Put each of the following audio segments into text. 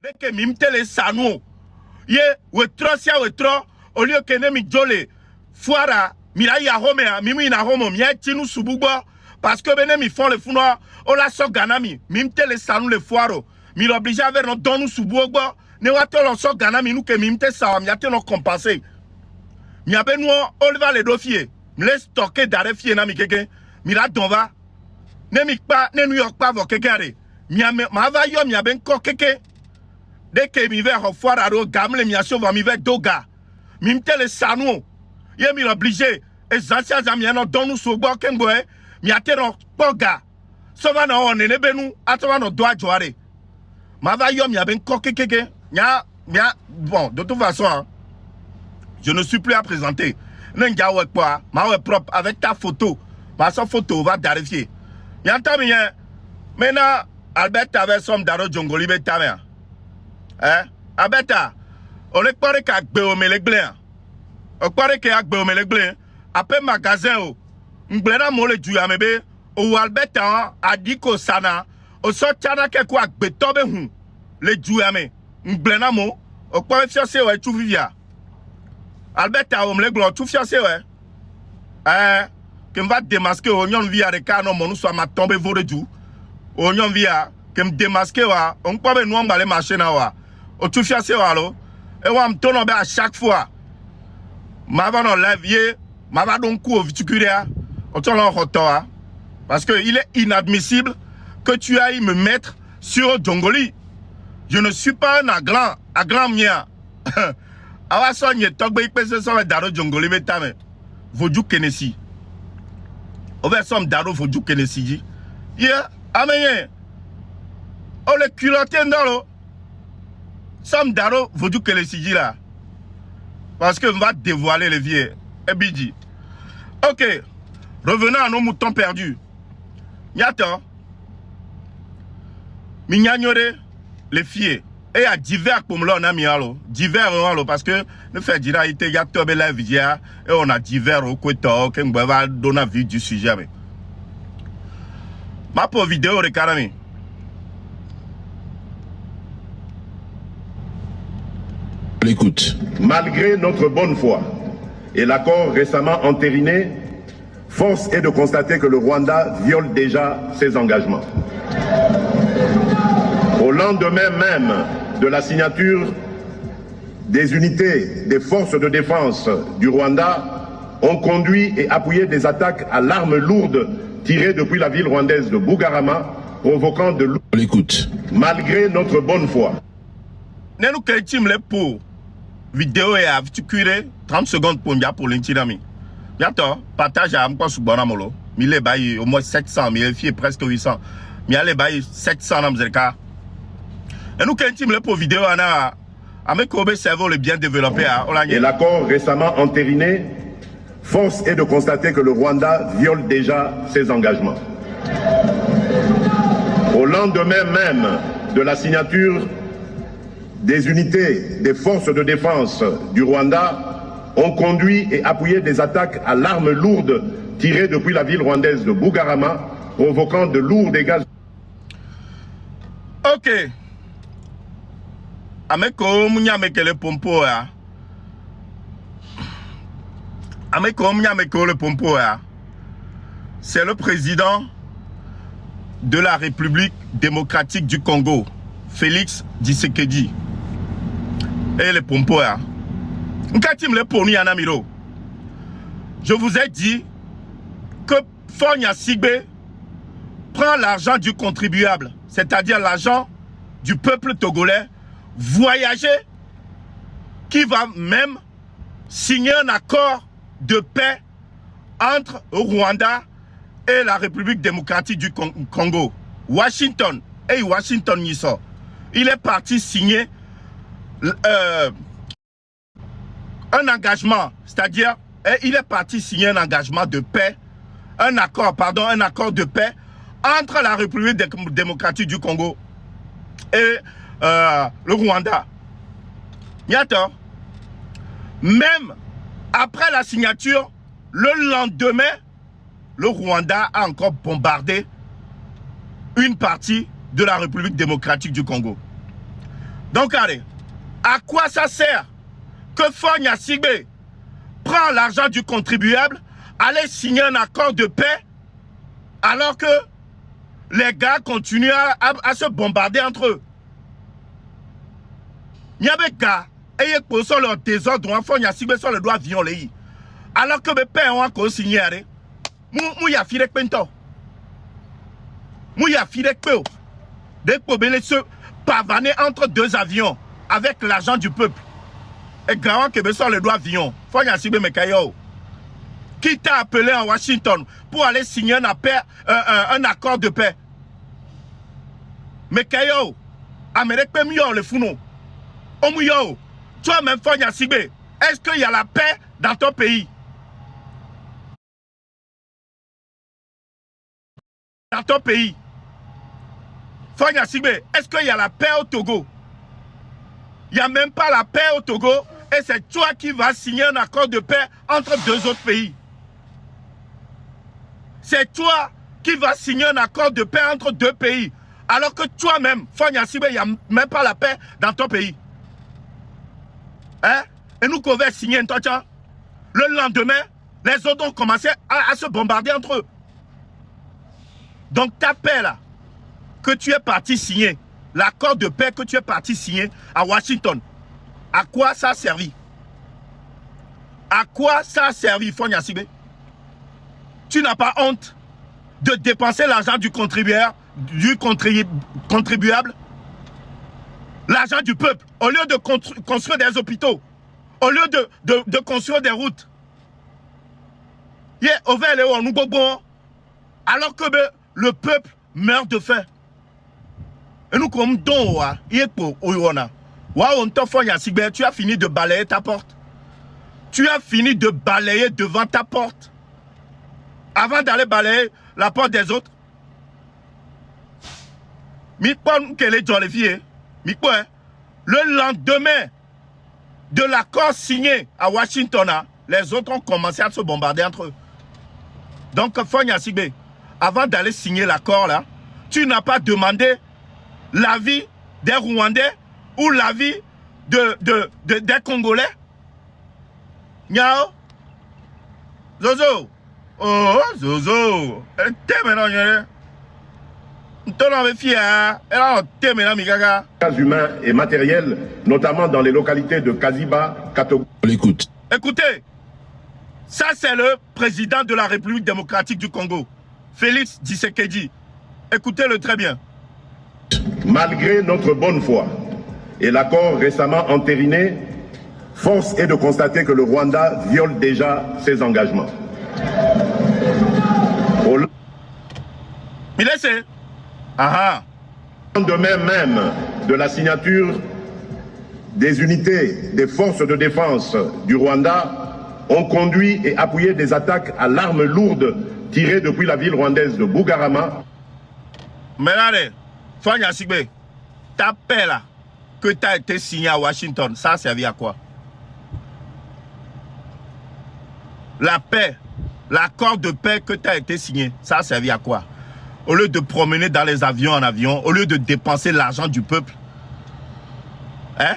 Dès que mimtele sanu, ye wetro, au lieu que ne mi jole, foira, mira ya home, mimi na home, mia tinu sububo, parce que bene mi font le funoir, o la so ganami, mimtele sanu le foiro, mi l'oblige à faire nos donu sububo, ne wato lo so ganami, nous que mimte sa, mi ate no compenser. Mi abe nous, oliva le dofier, mi le stocker d'arrêt fier na mi keke, mi la donva, ne mi pa, ne New York pa vo keke are, mi va yo mi abe nko keke. Dès que mi vais refoire à gamle mi aso va mi vais doga. Mi mtele sanu. Ye mi obligé. Et zancia zamiano donu sobo kengwe. Mi atero poga. Sova na on ne benu. Atova no doa joare. Ma va yo mi aben koke keke. Nya. Bon, de toute façon, hein, je ne suis plus à présenter. N'enga ouais quoi. Ma ouais propre avec ta photo. Ma sa photo va d'arriver. Yanta mi yen. Maintenant, Albert avait son daro jongoli betamea. Abeta, on est paré qu'à Béomeleglé. On paré qu'à Béomeleglé. Après magasin, m'blena mole du amebe, ou Albeta a dit qu'au sana, au sortana que quoi betobe hun, le duame, m'blena mo, au paré fiancé ouais, tout vivia. Albeta, on me le glo, tout fiancé ouais. Que m'va démasquer au nyon via de canon, mon soit ma tombe vore du. Au nyon via, que m'démasquer wa, on peut nous emballer machine à wa. Au tout fiancé walo et on me tourne à chaque fois ma va dans live ma va donc coup au viticuria au tourne en rotoa parce que il est inadmissible que tu ailles me mettre sur Djongoli. Je ne suis pas un agran mien. Awa sonye togbe ipese so daro Djongoli metame voju kenesi over som daro voju kenesi ji amenye o le culotte ndolo. Sam Daro, vous dites que les sigils là. Parce que on va dévoiler les vieux. Ebidi. Ok. Revenons à nos moutons perdus. Yato. Mignore les filles. Et à divers comme là on a mis allo. Divers parce que nous fait dire il y a tombé la vie et on a divers au côté qu'on va donner vie du sujet. Ma pour vidéo regarde. L'écoute. Malgré notre bonne foi et l'accord récemment entériné, force est de constater que le Rwanda viole déjà ses engagements. Au lendemain même de la signature des unités des forces de défense du Rwanda, ont conduit et appuyé des attaques à l'arme lourde tirées depuis la ville rwandaise de Bugarama, provoquant de lourdes... L'écoute. Malgré notre bonne foi. Nous pour vidéo et à cuire 30 secondes pour l'intinami. Bientôt, partage à Amko Subonamolo. Il est baillé au moins 700, mais il est presque 800. Mais il est baillé 700 dans le cas. Et nous, quand pour vidéo, on a avec Kobe cerveau le bien développé à Olagné. Et l'accord récemment entériné, force est de constater que le Rwanda viole déjà ses engagements. Au lendemain même de la signature des unités des forces de défense du Rwanda, ont conduit et appuyé des attaques à l'arme lourde tirées depuis la ville rwandaise de Bugarama, provoquant de lourds dégâts. Ok. Ameko munyameke le pompo ya. Ameko munyameke le pompo ya. C'est le président de la République démocratique du Congo, Félix Tshisekedi. Et les pompos, hein. Je vous ai dit que Fonya Sigbe prend l'argent du contribuable, c'est-à-dire l'argent du peuple togolais, voyager, qui va même signer un accord de paix entre le Rwanda et la République démocratique du Congo. Washington, et Washington Nisso. Il est parti signer un engagement, c'est-à-dire, il est parti signer un engagement de paix, un accord de paix entre la République démocratique du Congo et le Rwanda. Bientôt, même après la signature, le lendemain, le Rwanda a encore bombardé une partie de la République démocratique du Congo. Donc, allez, à quoi ça sert que Fogna Sigbe prend l'argent du contribuable, allait signer un accord de paix, alors que les gars continuent à se bombarder entre eux. Il y a des gars, et ils sont leur désordre, on Fogna Sigbe sur le doigt violer. Alors que les pères ont encore signé, Mouya Firek Pento. Mouya Firek Peo. Des problèmes se pavaner entre deux avions avec l'argent du peuple. Et grand que sur le doigt avion. Fogna Sigbe Mekayo. Qui t'a appelé à Washington pour aller signer un accord de paix? Mekayo. Amérique peut mieux le founon. Omuyo. Toi-même, Fogna Sigbe. Est-ce qu'il y a la paix dans ton pays? Dans ton pays. Fogna Sigbe, est-ce qu'il y a la paix au Togo? Il n'y a même pas la paix au Togo et c'est toi qui vas signer un accord de paix entre deux autres pays. C'est toi qui vas signer un accord de paix entre deux pays. Alors que toi-même, Fogna Sigbe, il n'y a même pas la paix dans ton pays. Hein? Et nous qu'on va signer un temps, le lendemain, les autres ont commencé à se bombarder entre eux. Donc ta paix là, que tu es parti signer, l'accord de paix que tu es parti signer à Washington, à quoi ça a servi? À quoi ça a servi, Fogna Sigbe? Tu n'as pas honte de dépenser l'argent du contribuable, l'argent du peuple, au lieu de construire des hôpitaux, au lieu de construire des routes. Alors que le peuple meurt de faim. Et nous, comme don, tu as fini de balayer ta porte. Tu as fini de balayer devant ta porte. Avant d'aller balayer la porte des autres. Le lendemain de l'accord signé à Washington, les autres ont commencé à se bombarder entre eux. Donc, Fogna Sigbe, avant d'aller signer l'accord là, tu n'as pas demandé l'avis des Rwandais ou l'avis des Congolais? Nyao? Zozo? Oh, Zozo! Cas humains et matériels, notamment dans les localités de Kaziba, Katogo. On l'écoute. Écoutez, ça c'est le président de la République démocratique du Congo, Félix Tshisekedi. Écoutez-le très bien. Malgré notre bonne foi et l'accord récemment entériné, force est de constater que le Rwanda viole déjà ses engagements. Il essaie. Ah Au lendemain même de la signature des unités des forces de défense du Rwanda, ont conduit et appuyé des attaques à l'arme lourde tirées depuis la ville rwandaise de Bugarama. Mais allez, Fogna Sigbe, ta paix là, que tu as été signé à Washington, ça a servi à quoi? La paix, l'accord de paix que tu as été signé, ça a servi à quoi? Au lieu de promener dans les avions en avion, au lieu de dépenser l'argent du peuple, hein?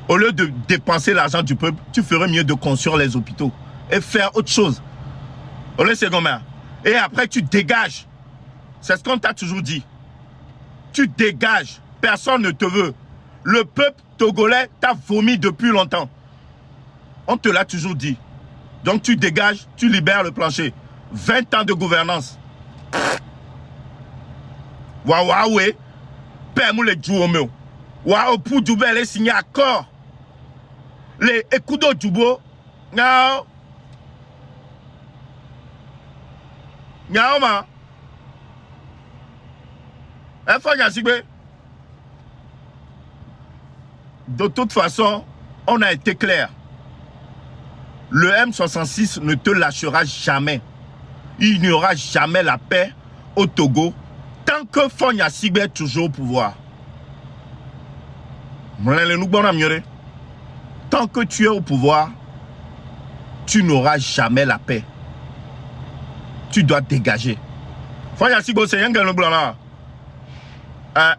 Au lieu de dépenser l'argent du peuple, tu ferais mieux de construire les hôpitaux et faire autre chose. Au lieu de ça, et après tu dégages. C'est ce qu'on t'a toujours dit. Tu dégages. Personne ne te veut. Le peuple togolais t'a vomi depuis longtemps. On te l'a toujours dit. Donc tu dégages, tu libères le plancher. 20 ans de gouvernance. Waouh, ouais. Père-moi les djouomeo. Waouh, pour Djoubé, elle est signé accord. Les Ekudo Djoubo. Non. Non, man. Fogna Sigbe. De toute façon, on a été clair. Le M66 ne te lâchera jamais. Il n'y aura jamais la paix au Togo tant que Fogna Sigbe est toujours au pouvoir. Tant que tu es au pouvoir, tu n'auras jamais la paix. Tu dois dégager. Fogna Sigbe, c'est un gars blanc là.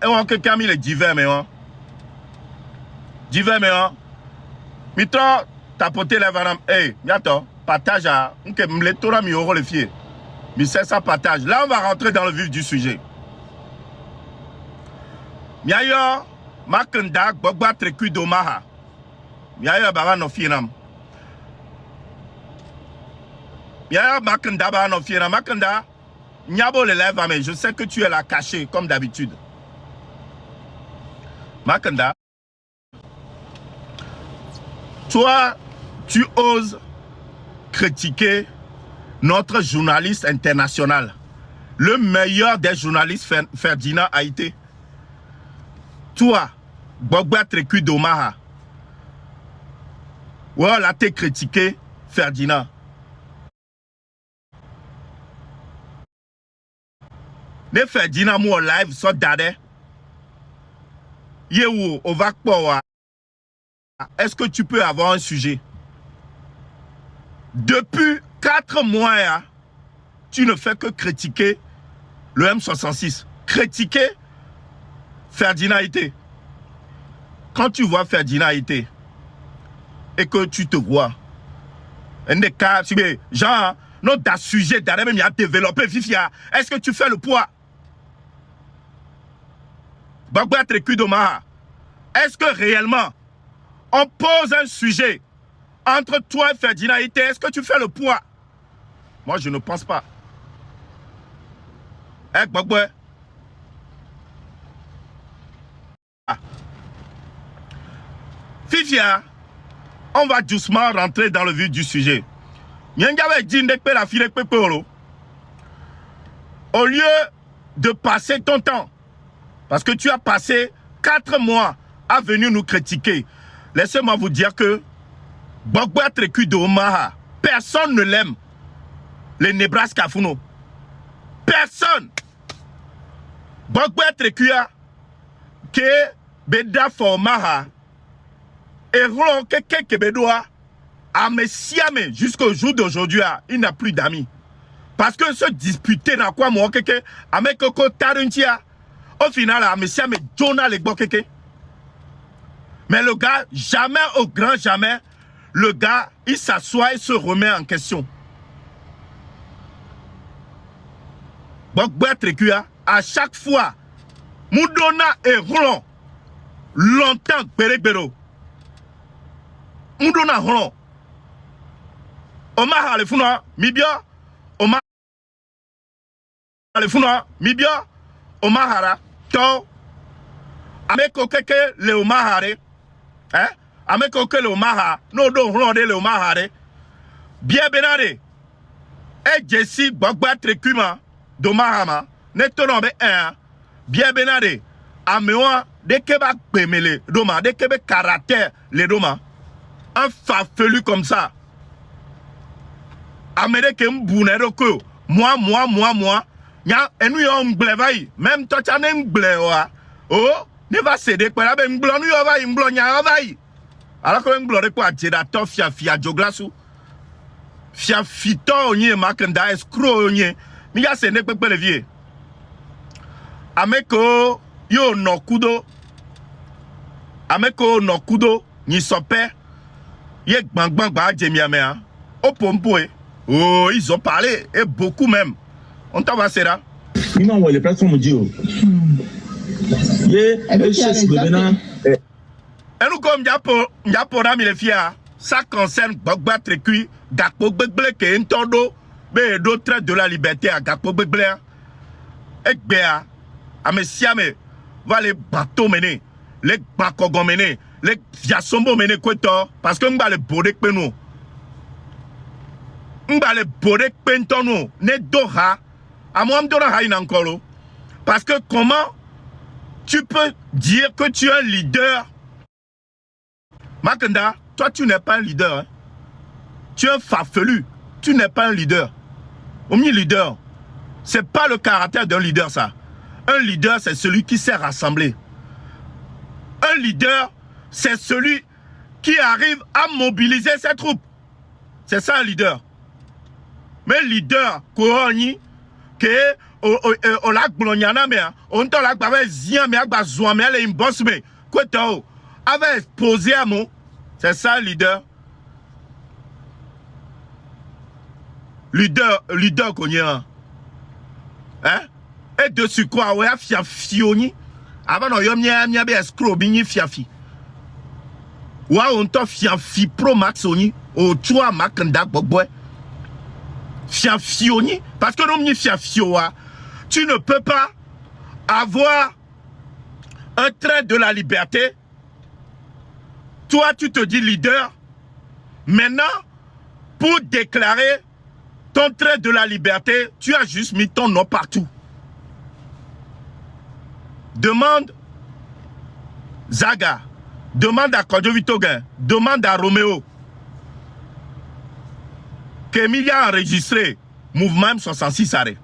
Et on a quelqu'un mis les divers, mais Divers, mais mito tapoter les vanam. Hey, bientôt, partage à. Ok, m'letora mi euro le fier. Mais c'est ça partage. Là, on va rentrer dans le vif du sujet. Miayo, Makenda, Bogba Treku Domaha. Miayo, Baba no fienam. Miayo, Makenda, Baba no fienam. Makenda, Nyabo le lève, mais je sais que tu es là caché, comme d'habitude. Makenda, toi, tu oses critiquer notre journaliste international. Le meilleur des journalistes, Ferdinand Haïté. Toi, Bogba Treku Domaha. Ouais, là, t'es critiqué, Ferdinand. Ne Ferdinand, moi, live, so dade. Yewo, au Vakpoa. Est-ce que tu peux avoir un sujet? Depuis 4 mois, tu ne fais que critiquer le M66. Critiquer Ferdinand Haïté. Quand tu vois Ferdinand Haïté et que tu te vois, un des cas, genre, notre sujet d'ailleurs même il a développé, Fifia, est-ce que tu fais le poids? Bogba Treku Domaha, est-ce que réellement on pose un sujet entre toi et Ferdinand Haïté, est-ce que tu fais le poids? Moi, je ne pense pas. Eh, Bogba. Fifia, on va doucement rentrer dans le vif du sujet. Au lieu de passer ton temps, parce que tu as passé 4 mois à venir nous critiquer, laissez-moi vous dire que Bogba Treku Domaha, personne ne l'aime. Les Nebraska Funo. Personne. Bogba Treku que Beda Formaha et Ron Keke Kebedoa à Messiame jusqu'au jour d'aujourd'hui, il n'a plus d'amis. Parce que se disputer dans quoi moi Keke avec Koko Taruntia, au final, à Messiame Jonah les Keke. Mais le gars, jamais au grand jamais, le gars, il s'assoit et se remet en question. Bogba Treku à chaque fois, Moudona et Ron, longtemps, Berebero. Moudona Ron. Omar Alefuna, Mibia, Omar Alefuna, Mibia, Omar Hara, To, Ameko Keke, le Omar Hare, hein? Ameko Keke, le Omar Hare, no do Ron de le Omar Hare, bien benade, et Jesse Bogba Treku Domahama, Netonombe 1, bien benade, Amewa, de Québec Pemele, Doma, de Québec caractère, les Doma, un farfelu comme ça. Américain Bounero que moi, nya enu yo mblevai, même toi tu as mblewa. Oh, ne va céder quoi là, ben mblonu yo va, mblonya vai. Alors que mblore quoi, jeda to fia joglasu. Fia fito onye Makenda escroc onye. Mi ya céder pepe le vieux. Ameko yo nokudo. Ameko nokudo ni sope. Ye bang jemiamea. Au pompoe. Oh, ils ont parlé, et beaucoup même. On t'en va, c'est là. Non, ouais, les plateformes disent. Et nous, comme Diapora, mais les filles, ça concerne Bogba Treku, Gakpo Begle, qui est un tordo, mais d'autres de la liberté à Gakpo Begle. Et bien, à Messiame, va les bateaux mener, les Bakogon mener, les Fiasombo mener, quoi, parce que nous va les bourrer que nous. Mbale bode pentono ne doha à moi m'dora haïn encore parce que comment tu peux dire que tu es un leader? Makenda, toi tu n'es pas un leader, hein? Tu es un farfelu, tu n'es pas un leader. Omni leader, c'est pas le caractère d'un leader ça. Un leader c'est celui qui sait rassembler. Un leader c'est celui qui arrive à mobiliser ses troupes. C'est ça un leader. Mais leader, Koroni, que on l'a gloniana, mais on t'a la bave zia, mais à bazouam, mais elle est une bosse, mais quoi t'as? avait exposé à moi. C'est ça, leader. Leader qu'on y a. Hein? Et dessus quoi, ouais, fioni. Avant, on y a bien escroc, bien fiafi. Ouais, on t'a fiafi pro max, au choix, macanda, boboy. Fiafioni. Parce que nous, fiafioa, tu ne peux pas avoir un trait de la liberté. Toi, tu te dis leader. Maintenant, pour déclarer ton trait de la liberté, tu as juste mis ton nom partout. Demande Zaga. Demande à Kodjovi Toguin. Demande à Roméo. Qu'Emilia a enregistré Mouvement M66 arrêt.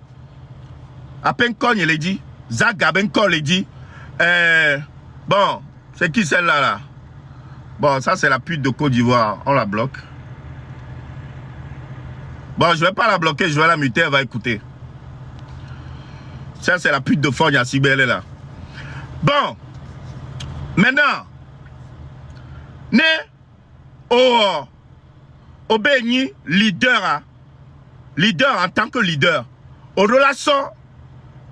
À peine Cogne il dit. Zaga ben il dit. Bon, c'est qui celle-là là? Bon, ça c'est la pute de Côte d'Ivoire. On la bloque. Bon, je vais pas la bloquer, je vais la muter, elle va écouter. Ça c'est la pute de Fogna Sibé, elle est là. Bon, maintenant, né au Béni, leader en tant que leader, au relation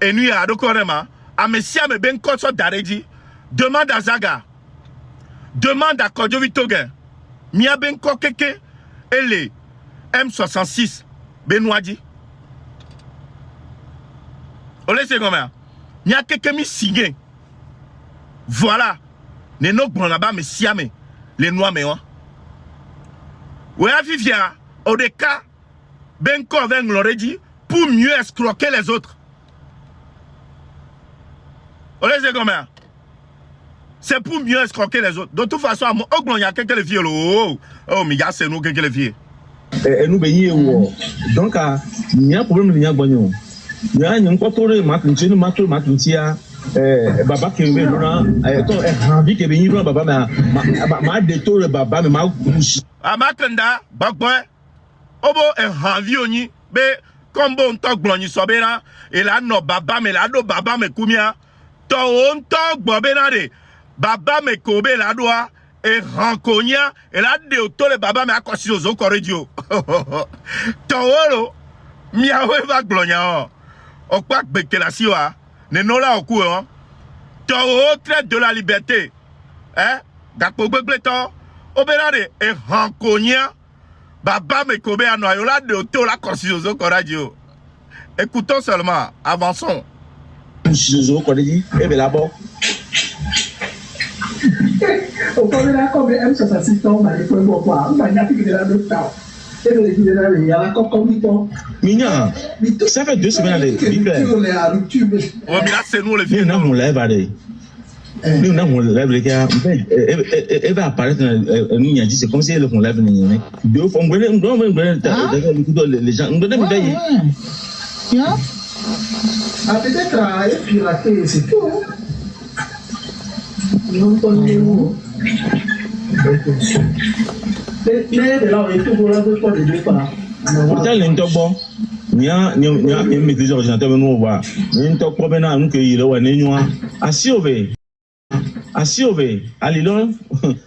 et nuit à Dokorema, à Messia me ben koso d'Aredi, demande à Zaga, demande à Kodjovi Toguin, Mia ben kokeke, et les M66, Benoîdi. Olé c'est comment? Mia keke mi signé. Voilà. Les noms là-bas, mais siamé. Les noirs, mais ouais. Ouais, Vivia, au cas, ben corven l'aurait dit, pour mieux escroquer les autres. Olé c'est comment? C'est pour mieux escroquer les autres. De toute façon, il y a quelques vieux. Oh, mais il y a c'est nous quelques vieux. Et nous bénissons. Donc, il y a un problème, il y a un bon. Il y a un côté, Matuntia, Baba qui est là, envie que bénisse Baba, ma détour Baba, mais ma couche. Amakanda, Bagboy, Obo est envie, oni, mais comme bon talk blonny sobera, et là, no Baba, mais là, no Baba, mais combien? Ton talk bobenade, Baba, mais kobe, la doa. Et ranconia, et là, de auto le Baba, mais à quoi si aux autres corridio. Tawolo, miawe va glonia. Au quoi que la siwa, ne non là au coup, hein. Tawo traite de la liberté. Hein? D'accord, Begleton, Oberade, et ranconia, Baba, mais kobe à noyola, de auto la quoi si aux autres corridio. Écoutons seulement, avançons. Si aux autres corridio, et bien là-bas. Au premier là, comme M66 tombe, il faut voir. Il y a plus de la d'autre temps. Et il y a la cocomiton. Mignon, ça fait 2 semaines. Oh, mais là, c'est nous les vieux. Nous avons lève à des. Nous avons lève les gars. Elle va apparaître. Nous a dit c'est comme si elle lève les. Deux fois, on va les gens. On va les ah, peut-être pirater, c'est tout. Non, pas de mots. Mais là, on est tout pour la deux fois de départ. Pourtant, l'intobon, il y a une maîtrise ordinateur, nous on voit. L'intobon, maintenant, nous qu'il y a à sauver. À sauver. Allez, là,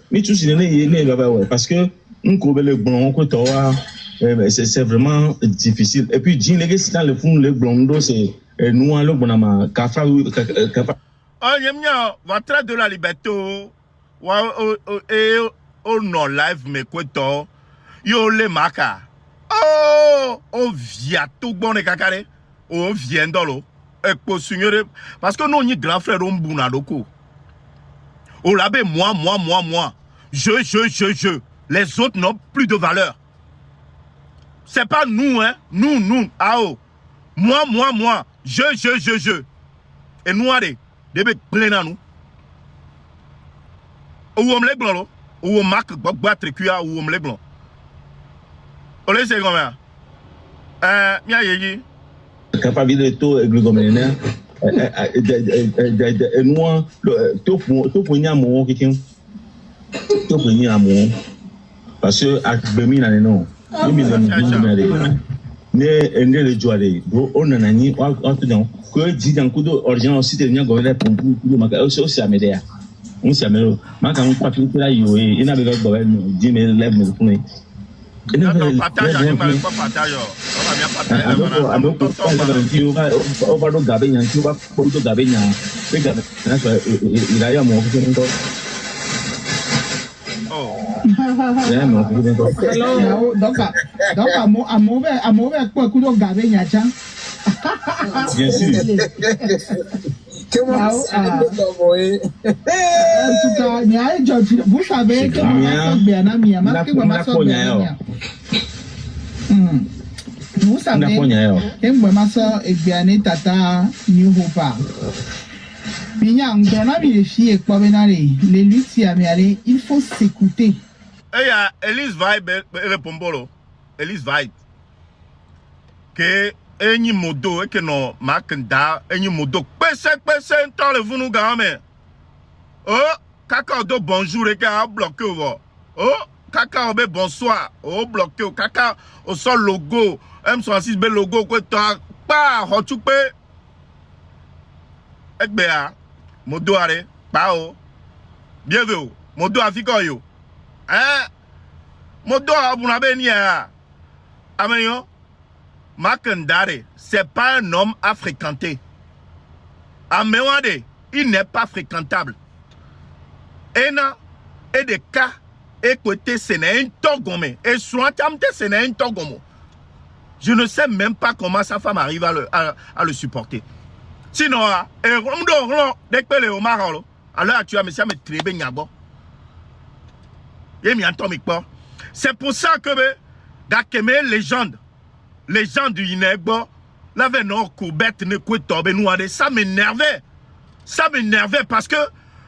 mais tout ce n'est parce que nous couvrons le blanc, c'est vraiment difficile. Et puis, Jean, les gars, le fond, le blanc, c'est nous, le bon, Kafa. Oh, y'a votre de la liberté, et au non live, mais quoi, yo le maka. Oh, on vient tout bon et cacaré. On vient dans l'eau. Et pour signer, parce que nous, on est grand frère, on bouna loko. On l'a moi. Je. Les autres n'ont plus de valeur. C'est pas nous, hein. Nous. Ah oh. Moi. Je. Et nous, allez. Debe plein à nous. Ou on les blancs, ou on marque battre cuia, ou on les blancs. On les sait comment? Mia yéyi. Capable de tout glucoménaire. Et nous, tout pour n'y avoir quelqu'un. Tout pour n'y avoir. Parce que à Bemi n'a non. Ne le jouer. On a ni on te donne. Que dit dans coup d'original aussi de n'y avoir pour ma aussi à m'aider. on s'y amène. Ma quand on papier là, il n'a pas de problème. Dis mais lève me pour nous. Non, partage, je ne vais pas partager. On va bien partager. On va donc gaber, tu vas pour tout gaber, il a eu un mot. Donc, à mauvais quoi, coup de gaber, il Bien sûr. En tout cas, vous savez que vous savez que ma soeur est bien tata New Hope. Les luttes, il faut s'écouter. Il y a Elise Vibe Repombolo. Elise Vibe. Que any modo que no makenda any modo pese dans le vunu game. Oh, kaka do bonjour et ka bloqué oh. Oh, kaka obe bonsoir. Oh, bloqué kaka au sol logo M66 be logo ko ta pa hotupe. Ekbea modo are pa o. Bienvenue. Modo afiko yo. Modo abunabe ni a. Amenyo Makandare, c'est pas un homme à fréquenter. Amewade, il n'est pas fréquentable. Et des cas, écoutez, ce n'est un togome. Et soit ce n'est un togome. Je ne sais même pas comment sa femme arrive à le supporter. Sinon, c'est pour ça que Dakeme légende. Les gens du Inegbo, l'avaient non coubette ne coutobe nouade. Ça m'énervait. Ça m'énervait parce que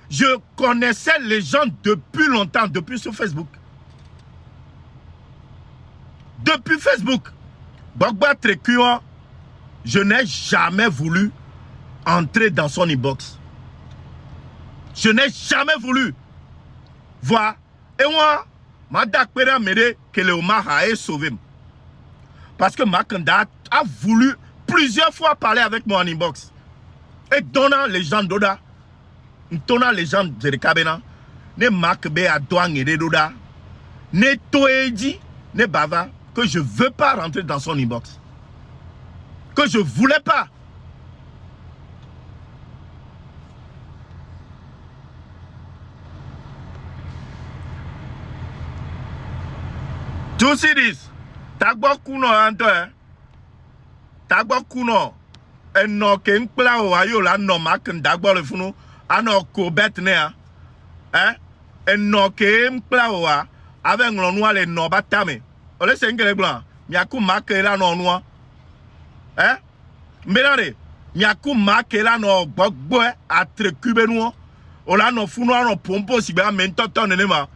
je connaissais les gens depuis longtemps, depuis sur Facebook. Depuis Facebook. Bogba Trekua, je n'ai jamais voulu entrer dans son inbox. Je n'ai jamais voulu voir. Et moi, ma dakpera m'aider que le Omar a sauvé. Parce que Makanda a voulu plusieurs fois parler avec moi en inbox. Et donnant les gens d'Oda, donnant les gens de Kabena, ne Makbe à Douang et d'Oda, ne Toedi, ne Bava, que je ne veux pas rentrer dans son inbox. Que je ne voulais pas. Tout ce disent. Tagbo kuno anto Tagbo kuno eno ke nkpla o ayo la no mak ndagbo le funu ano ko bet ne eno ke nkpla o a ave nglonu ale no batame ole se ngere glan miaku mak la no no mbelare miaku mak la no gbogbo atrekube nu o la no funu ano pompo si ba mentoto ne ma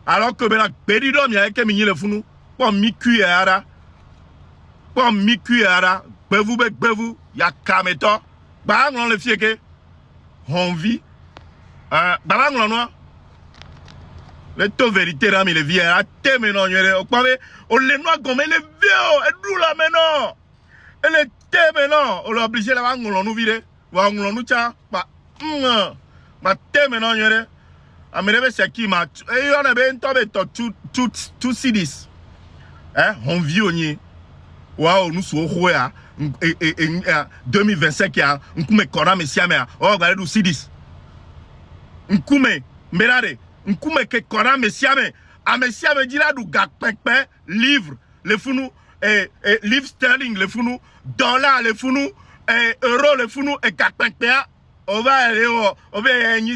alors que bena pedido mi ake mi le funu Pour Mikuyara, bevu, ya kameto, bang on le fieke, on vit, bang on noir. Le taux vérité, là, mais les vieux, à thème, non, on les noix comme les vieux, et d'où la menon, et les thèmes, non, on l'a obligé là, on nous vire, on nous tient, ma thème, non, à me lever, c'est qui m'a, et on a bien tombé, tout sidis. On vit au nid. Waouh, nous sommes au 2025, on coume Coran, Messia, oh, regardez, nous sidis. On coume, Mélade, on coume Coran, Messia, à Messia, me dit là, nous gagpin, livre, les fous, livre sterling, les fous, dollars, les fous, euros, les fous, et gagpin, on va aller au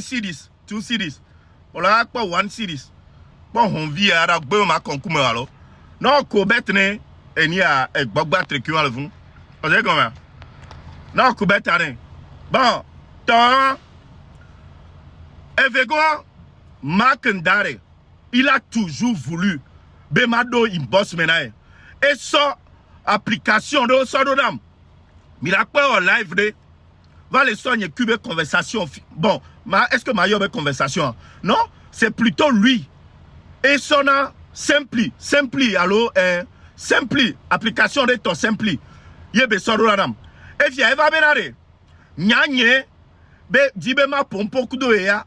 sidis, two sidis. On a pas one sidis. Bon, on vit à la Boma, qu'on coume alors. Non, Kobetne, et ni à Bogba Trekua le fond. Vous savez comment? Non, Kobetane. Bon, tant. Evego, Makendare, il a toujours voulu. Bemado, il bosse maintenant. Et ça, application de Sododam. Mais il a pas en live de. Va les soigner, cube conversation. Bon, est-ce que Mayo a conversation? Non, c'est plutôt lui. Et son a. Simpli, allo, Simpli, application de ton Simpli. Yebe soro adam. Et fia eva benare. Nyanye, be, dibe ma pompo kudo ya.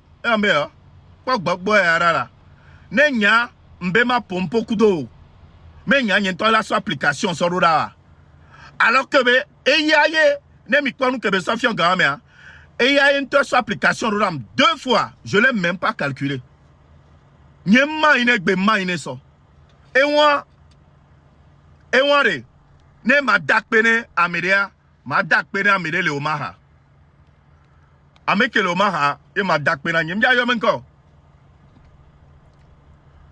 kpo gbogbo ara ne nya mbema pompo kudo me nya nyento la so application so roda alors que be eyaye ne mi kwanu que be so fion gamia eyaye nto so application roda 2 fois je l'ai même pas calculé nyema ine gbe ma ine so enwa re ne ma dakpene amedia ma dakpene amede le omaha ameke le omaha e ma dakpene nyemja yo menko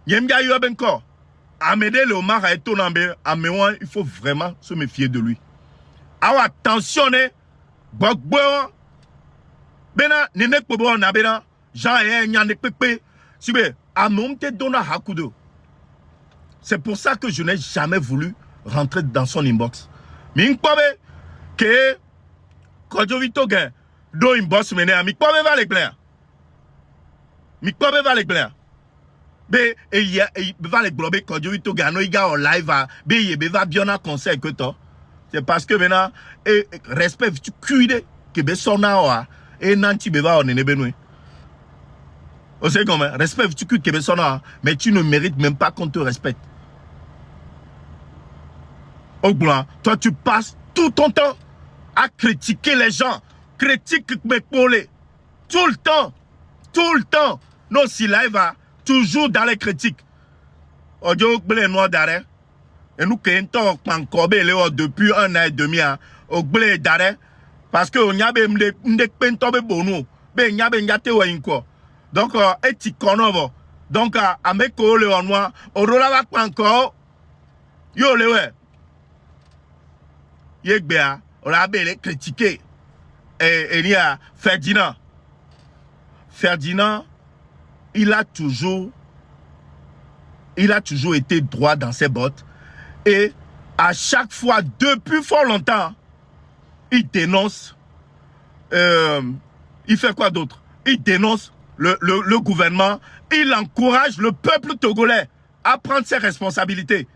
nyemja yo benko amede le omaha etonambe amewa il faut vraiment se méfier de lui awa attention ne gbogbo bena nene kpobo na bena Jean e nyane pepe sibe amomte dona hakudo. C'est pour ça que je n'ai jamais voulu rentrer dans son inbox. Mais que quand je vis tout gain, do inbox mené à mi va les plaire. Mi va les plaire. Be et ya va les glober quand je vis tout gain, no iga en live be ye va bien en conseil que toi. C'est parce que maintenant et respect tu cuide que be sona wa et nanti be va on ne benoué. Vous savez comment respect tu cuide que be sona mais tu ne mérites même pas qu'on te respecte. Au blanc, toi tu passes tout ton temps à critiquer les gens, critique mes collègues, tout le temps. Non, si là il va toujours dans les critiques. Audio blé noir d'arrêt. Et nous qui sommes encore depuis 1 an et demi au blé d'arrêt parce que on y a des pentobe bono, ben y a ben yate ou inko. Donc éthique konovo. Donc à mes collègues en noir, au rola va encore. Yo le ouais. Yegbea, on a bien critiqué. Et il y a Ferdinand. Ferdinand, il a toujours été droit dans ses bottes. Et à chaque fois, depuis fort longtemps, il dénonce. Il fait quoi d'autre? Il dénonce le gouvernement. Il encourage le peuple togolais à prendre ses responsabilités.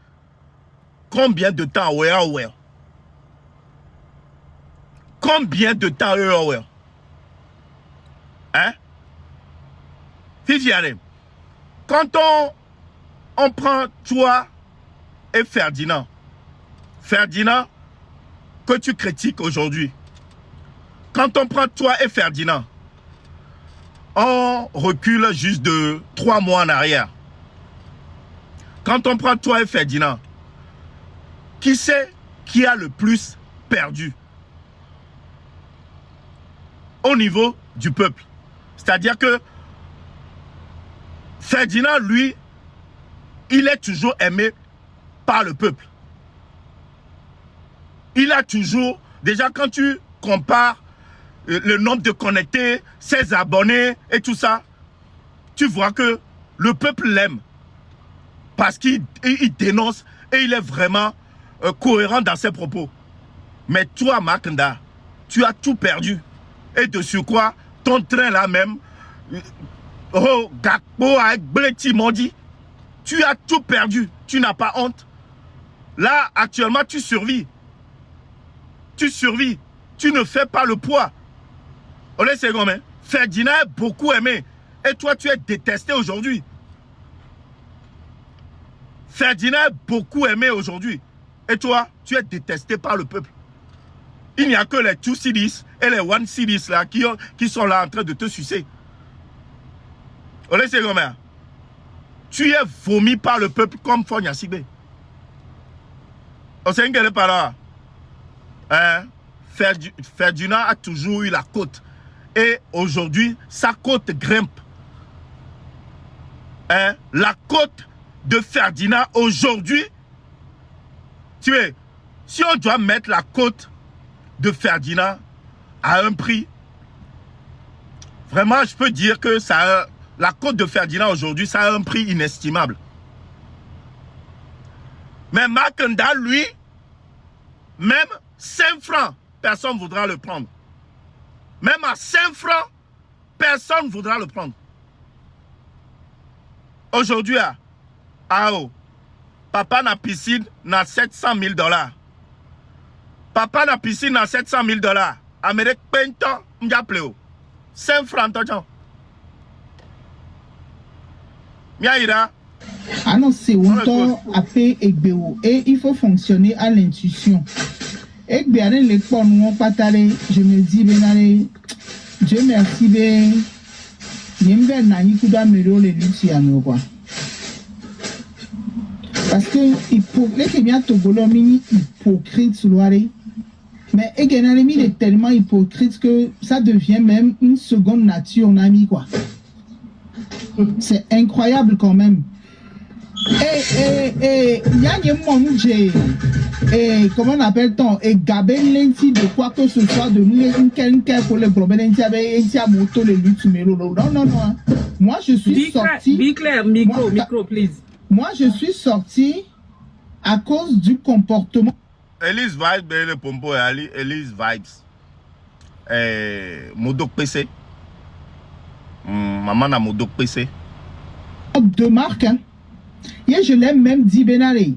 Combien de temps, ouais. Combien de temps, hein? Fifiane, quand on prend toi et Ferdinand, que tu critiques aujourd'hui, quand on prend toi et Ferdinand, on recule juste de 3 mois en arrière. Quand on prend toi et Ferdinand, qui c'est qui a le plus perdu au niveau du peuple? C'est-à-dire que Ferdinand, lui, il est toujours aimé par le peuple. Il a toujours, déjà quand tu compares le nombre de connectés, ses abonnés et tout ça, tu vois que le peuple l'aime. Parce qu'il dénonce et il est vraiment cohérent dans ses propos. Mais toi, Makanda, tu as tout perdu. Et de surcroît, ton train là même, oh, Gakpo avec Bleti Mondi, tu as tout perdu. Tu n'as pas honte. Là, actuellement, tu survis. Tu survis. Tu ne fais pas le poids. On est second, hein? Ferdinand est beaucoup aimé. Et toi, tu es détesté aujourd'hui. Ferdinand est beaucoup aimé aujourd'hui. Et toi, tu es détesté par le peuple. Il n'y a que les 2 CDs et les 1 CDs là qui sont là en train de te sucer. On est second, hein? Tu es vomi par le peuple comme Fonya Sigbe. On sait qu'elle est pas là. Hein? Ferdinand a toujours eu la côte. Et aujourd'hui, sa côte grimpe. Hein? La côte de Ferdinand aujourd'hui, tu sais, si on doit mettre la côte de Ferdinand à un prix, vraiment, je peux dire que ça, la côte de Ferdinand aujourd'hui, ça a un prix inestimable. Mais Makanda, lui, même 5 francs, personne ne voudra le prendre. Même à 5 francs, personne ne voudra le prendre. Aujourd'hui, papa na piscine na $700,000. Papa na piscine na $700,000. Amérique peinton, m'jappelé. 5 francs, Miaïra. Ah non, c'est autant après Egbeo. Et il faut fonctionner à l'intuition. Egbeo, les ports nous pas taré. Je me dis, Benale, Dieu merci, ben. Yembe nani kuda mero le lutti à nous, quoi. Parce que les Kenyans Togolo mini hypocrite sous l'oreille. Mais Egenalemi est tellement hypocrite que ça devient même une seconde nature, on a mis quoi. C'est incroyable quand même. Comment on appelle-t-on? Et Gabel Lenti de quoi que ce soit de nous, quelqu'un pour le problème, moto le lutte numéro. Non, non, non. Moi, je suis sorti. Be clair, micro, please. Moi, je suis sorti à cause du comportement. Elise Vibes, le pompo et Ali, Elise Vibes. Modok PC. Maman a Modok PC. De marque, hein. Et je l'ai même dit, Benare,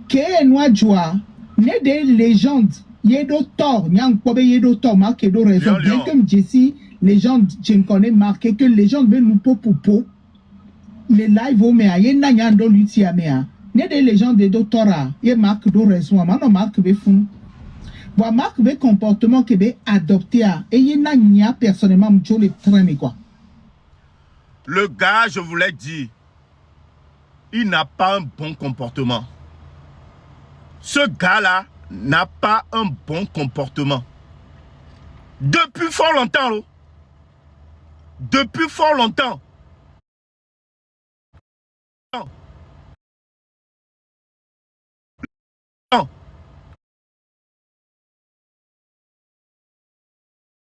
que noa joie, né des légendes, yedo tort, nyang pobe yedo tort, marque yedo raison. Bien comme Jessie, légende, je ne connais marqué que légende, ben nous popo, les live au mea, yen na nyando lutti à mea. Né des légendes de doctorat, yé marque do raison, mano marque be fou. Bois marque be comportement que be adopté à, et yen na nya personnellement m'jo le train, quoi. Le gars, je vous l'ai dit, il n'a pas un bon comportement. Ce gars-là n'a pas un bon comportement. Depuis fort longtemps, là. Depuis fort longtemps. Non. Non.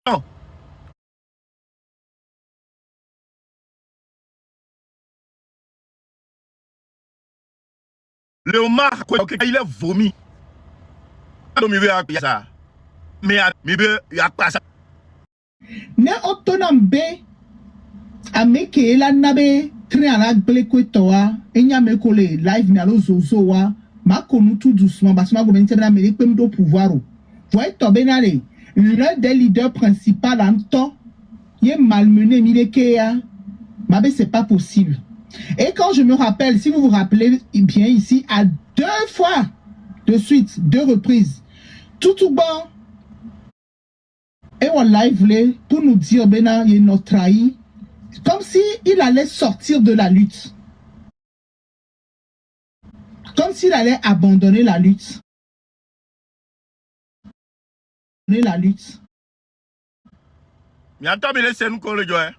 Non. Léomar, il a vomi. Mais il y a pas ça. Ne otonambe ameke la nabe triana blekwe toa enyame kole live na lo zozo wa makonu tout doucement parce que ma gomente na mérite pem do pouvoir. Voyez tobenale l'un des leaders principaux en temps il est malmené milekea mabe c'est pas possible. Et quand je me rappelle, si vous vous rappelez bien ici, à 2 fois de suite, 2 reprises, tout bon, et on live pour nous dire, Bena, il nous trahi, comme si il allait sortir de la lutte. Comme s'il allait abandonner la lutte. La lutte. Mais attends, mais laissez-nous qu'on le joie.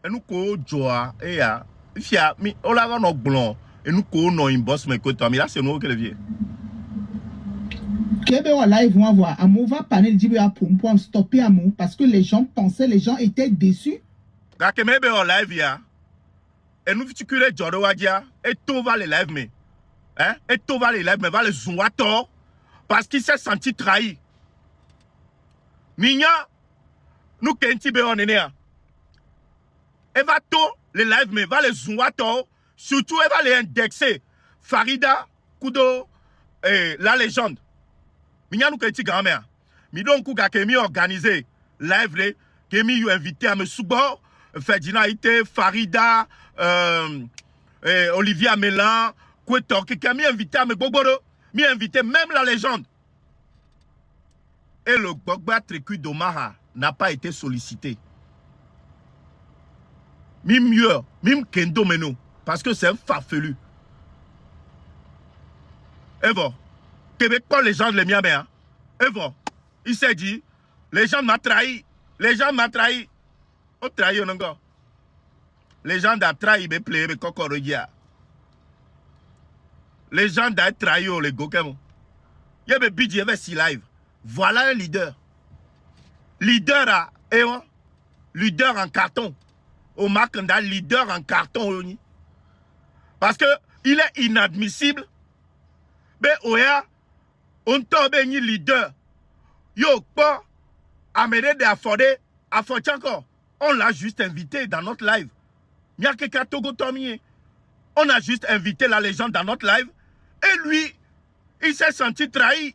Et nous qu'on joie, et ya. Fia, mais on l'a nos blancs et nous qu'on une boss mais que mais là c'est nous que le vieux. Québec en live on va voir Amo va parler dit pour stopper Amo parce que les gens pensaient, les gens étaient déçus. Quand Québec en live ya et nous tu que les Jordan Wadia et tout va les live mais hein et tout va les live mais va les zouator parce qu'il s'est senti trahi. Minya nous kenti be on enia. Et va tout les live mais va les zouator surtout elle va les indexer Farida Kudo et la légende. Minya nous kenti grand-mère. Mi donc ka kemi organisé live les kemi you invité à me soubo Ferdinand Ité Farida Olivier Amélan Kwetor qui kemi invité à me boboro mi invité même la légende. Et le Gbogba Trécu d'Omaha n'a pas été sollicité. Mime mieux, mime Kendo Meno, parce que c'est un farfelu. Et bon, Québec, pas les gens de les miens, hein. Et bon, il s'est dit, les gens m'ont trahi, les gens m'ont trahi. On trahi encore. Les gens d'ont trahi, mais plaît, mais coco regia. Les gens d'ont trahi, les gokemo. Il y avait budget, il y avait 6 live. Voilà un leader. Leader à, et on, leader en carton. Au Makanda, leader en carton. Parce que il est inadmissible. Mais oya, on tombe un leader. Yo, pas amener des affordés, affordés encore. On l'a juste invité dans notre live. On a juste invité la légende dans notre live. Et lui, il s'est senti trahi.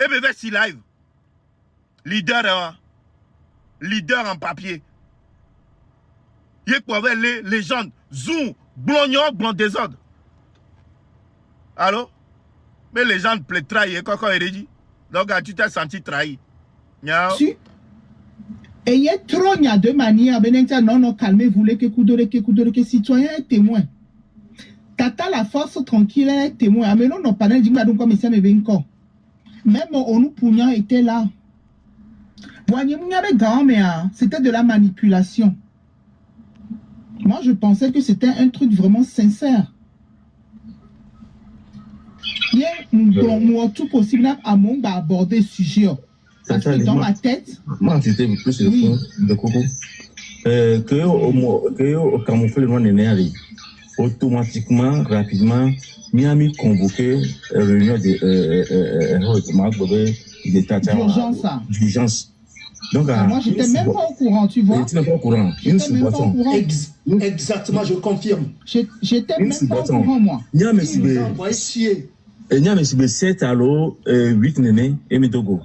Et bébé si live. Leader en papier. Il y a quoi les légendes. Zoom, Blognon, blond désordre. Allô? Mais les gens te trahir quand il dit. Donc, tu t'es senti trahi. Si. Et il y a trop, il y a deux manières. Non, non, calmez-vous, que citoyen est témoin. Tata la force tranquille est témoin. Mais non, non, pas d'un digne, donc comme ça me vient encore. Même Onu Pougnan était là. C'était de la manipulation. Moi, je pensais que c'était un truc vraiment sincère. Il y a tout possible à mon aborder ce sujet. Parce que dans ma tête. Moi, c'était plus le fond de Coco. Que au camoufle le nom d'énergie. Automatiquement, rapidement, Miami convoqué réunion d'urgence. Donc, moi, j'étais même pas au courant, tu vois. Tu n'es pas au courant. Exactement, je confirme. J'étais même pas au courant, moi. Niam est 7 allo 8 néné et Mitogo.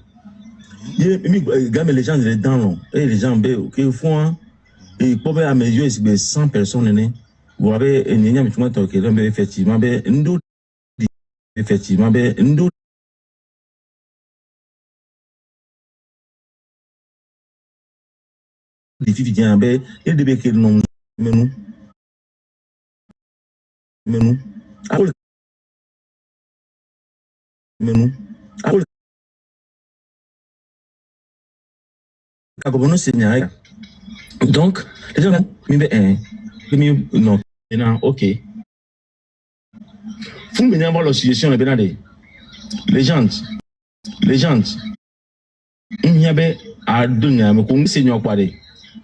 Les gens les dents et les gens qui font et pour à mes yeux c'est 100 personnes néné. Vous avez Niam effectivement les filles viennent et de béquer le nom mais nous donc les gens non ok faut venir voir la situation les gens il y avait à donner mais qu'on seigneur quoi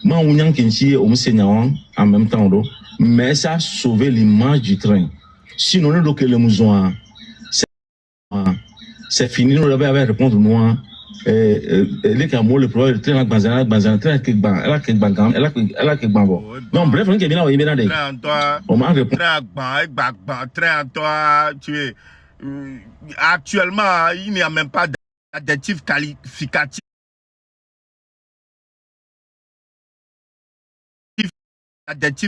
moi on y a un seigneur en même temps mais ça a sauvé l'image du train sinon le local le museau c'est fini nous devons répondre moi les camots le problème train banzan train qui ban elle a qui ban non bref on est bien là il est bien là on m'a répondu train toi tu es actuellement il n'y a même pas d'adjectif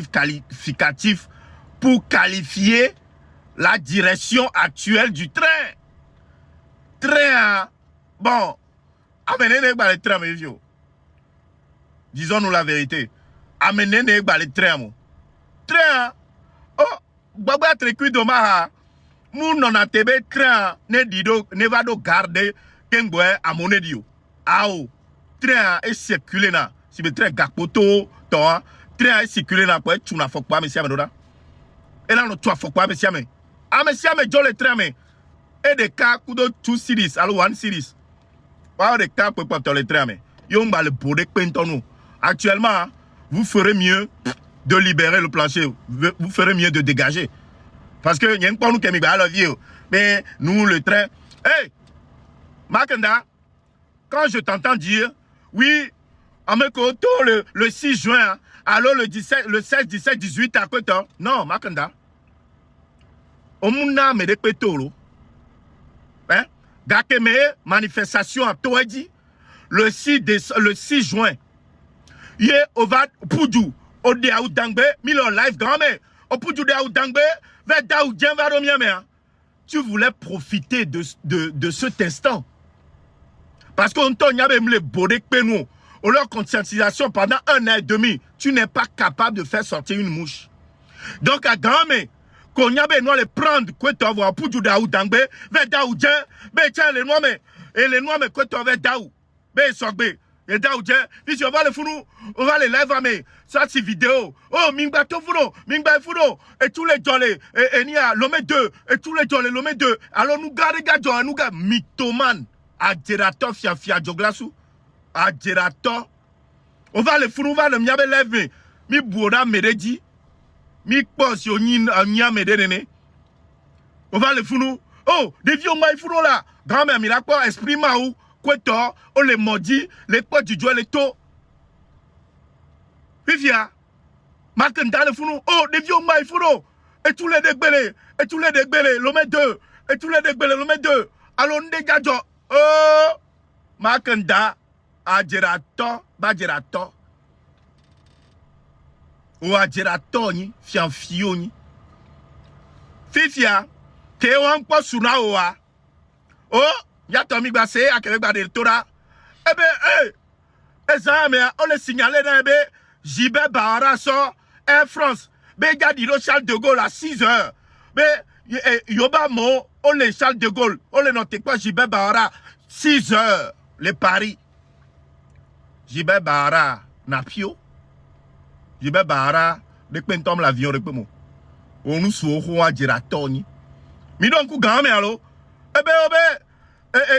qualificatif pour qualifier la direction actuelle du train. Train, bon, amenez les trains, mes vieux. Disons-nous la vérité. Amenez les trains. Train, oh, baba trécu doma, moun non a tebe train, ne dido, ne va do garder, kengwe à mon edio. Ao, train est circulé na, si le train gapoto, toi, train est circulé na, quoi, tu n'as pas, monsieur Amedoda. Et là, tu as fait quoi, monsieur Amé? Ah, monsieur Amé, j'ai le train, mais. Et des cas, kudo 2 series, alors 1 series. Pas des cas pour porter le train, mais. Yon va le bouder pentonou. Actuellement, vous ferez mieux de libérer le plancher. Vous ferez mieux de dégager. Parce que, il y a un peu nous qui est la vie. Mais nous, le train. Hey! Makanda, quand je t'entends dire, oui, Amekoto, le 6 juin, alors le 16, 17, 18, à quoi temps? Non, Makanda. Omuna me repetolo. Hein? Gakeme, manifestation à Toedi, le 6 juin. Yé, Ovad, Poudou, Ode Aoudangbe, Milo Live, grand-mère, Opoudou de Aoudangbe, Veda ou Djenvaromiame. Tu voulais profiter de cet instant. Parce qu'on t'en y avait les bodek penou. Ou leur conscientisation pendant 1 an et demi, tu n'es pas capable de faire sortir une mouche. Donc, à grand-mère, qu'on y avait les prendre, quoi tu vas pour du daou dangbe, veda ou djen, tiens les noirs, et les noirs, quoi tu vas daou, sorbe, et daou djen, si on va le founou, on va les live, ça c'est vidéo, oh, mingba to founo, mingba founo, et tous les jolés, et n'y a l'homme 2, et tous les jolés, l'homme 2, alors nous gardons, nous gardons, mythomane, à Gerato, fia joglasou, à Gerato, on va le founou, on va le miabe lève, mi boura meredi, mi pos yo nya medene. On va le founou. Oh, des vieux maï founou là. Grand-mère, mira quoi, esprit maou, quoi toi, on les maudit, les potes du joie, les taux. Vivia, Makenda le founou. Oh, des vieux maï founou. Et tous les dégbélés, l'homme 2, et tous les dégbélés, l'homme 2. Alors, on dégage. Oh, Makenda, a Gerato, ba Gerato. Ou à Gerato, fian fioni, Fifia, te wan po suna oa. Oh, ya Tommy Bassé, à quel de Tora. Eh ben, ezame, on le signalé dans ebe, Jibé Bahara sort, Air France, Bega di Charles de Gaulle à 6 heures. Mais, Yoba Mo, on le Charles de Gaulle, on le note quoi, Jibé Bahara, 6 heures, les Paris. Jibé Bahara, Napio. Jibé Bahara, de Quentom l'avion, de Pemo. On nous souhaite à Giratoni. Mi donc, ou gamme, allo? Eh ben,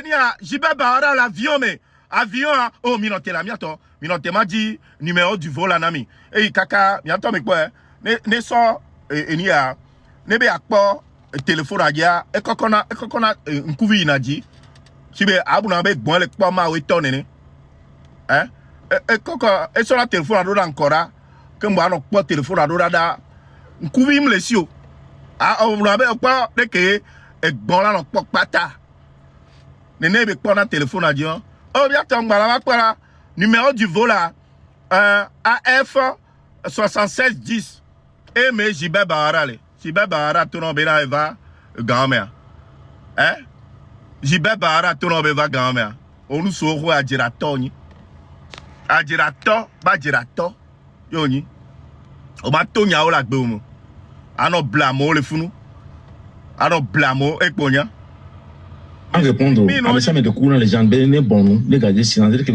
ni a Jibé Bahara l'avion, mais avion, oh, minote la miato, minote m'a dit numéro du vol en ami. Et kaka, miato, mais quoi, ne so, ni a, ne be akpo, téléphone à dia, et kokona, un couvi inaji, si be, abuna be, bon, le kwa ma wetone, hein, et koko, et sur la téléphone à l'ora encore, que moi, non, pas téléphone à l'ora da, un couvi m'lesio, ah, on a be, pas, de que, et bon, là, non, pas pata. Nene be kwa na téléphone à dia, oh, bien, ton balama, numéro du vol là, AF 7610. Et mais Jibé Bahara, Jibé Bahara, tout le monde va gamer. Hein? Jibé Bahara, tout le monde va gamer. On nous sauve à Giratoni. À Girato, ba Girato. Yoni. On m'a tourné à la boum. À nos blâmes, les fous. À nos blâmes, et ponya. En répondre, avec ça, mais de courant, les gens, ben, bon, les gars, c'est un que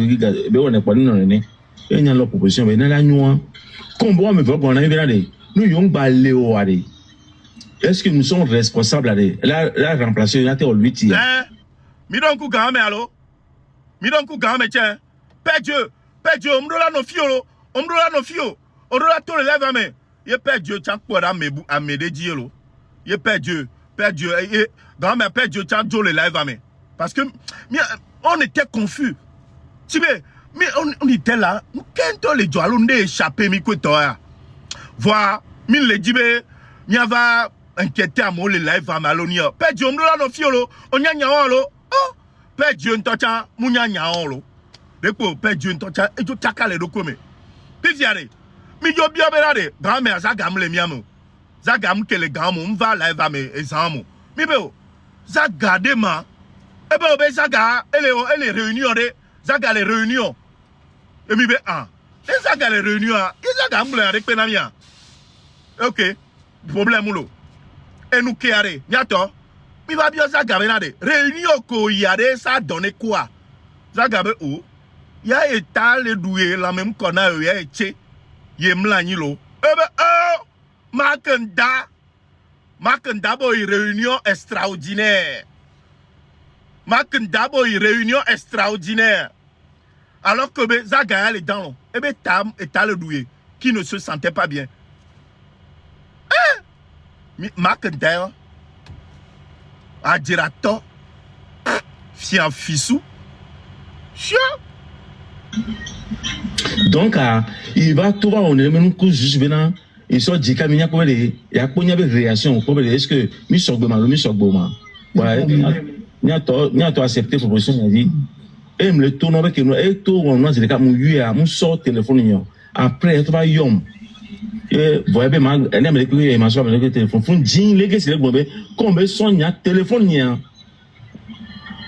on est pas non, et il y a la proposition, mais la nuit, comme moi, me veut qu'on aille vers les, nous y ont balé au allé. Est-ce que nous sommes responsables à la remplacer, il y a tel 8 ans? Mi donc ou gamme, allo? Mi donc ou gamme, tiens. Père Dieu, on me donne nos fios, on me donne nos fios, on doit tout le lève à main. Il Père Dieu, tiens, pour à m'aider, Dieu, il Père Dieu, grand-mère, Père Dieu, tiens, Dieu le live à main. Parce que, on était confus. Tu sais, mais on était là, quand on les doit, on est échappé, mi quoi, toi. Voir, mi le dit, mi va inquiéter à moi le live à Malonia. Père Dieu, on me donne nos fios, on y a nyao, oh, Père Dieu, on t'a, mounya nyao, Deko, Père Dieu, on t'a, et tu t'as calé de comme. Puis, viens, mi yo bien, grand-mère, Zagam le miamo. Zagam que les gars, on va live à mes examens. Mi béo, Zagade ma, eh ben, Zaga, elle est réunion, Zaga les réunions. Et mi bé, et Zaga les réunions, et Zaga m'le avec penamia. Ok, problème ou et nous qui arrête, niato, mi va bien Zaga benade, réunion ko yade, ça donne quoi? Zaga be ou, ya étal doué, la même qu'on a eu, et yemla nilo. Eh ben, Makenda boy réunion extraordinaire. Makenda boy réunion extraordinaire. Alors que Zaga est dans l'eau. Et bien, Tam et le doué qui ne se sentait pas bien. Makenda a dirato fian fissou. Chien. Donc, il va tout voir, on est même juste venant. Ils sont dit qu'il y a une réaction. Est-ce que mi sogboma, ouais, il y a accepté la proposition, il a dit, et me le tourne avec nous, et tout, on a dit que mon sort téléphone, après, il va yom. Et vous voyez, elle aime les couilles, et ma soeur, le téléphone, font ding, les gars, c'est le bon, comme son y a téléphone,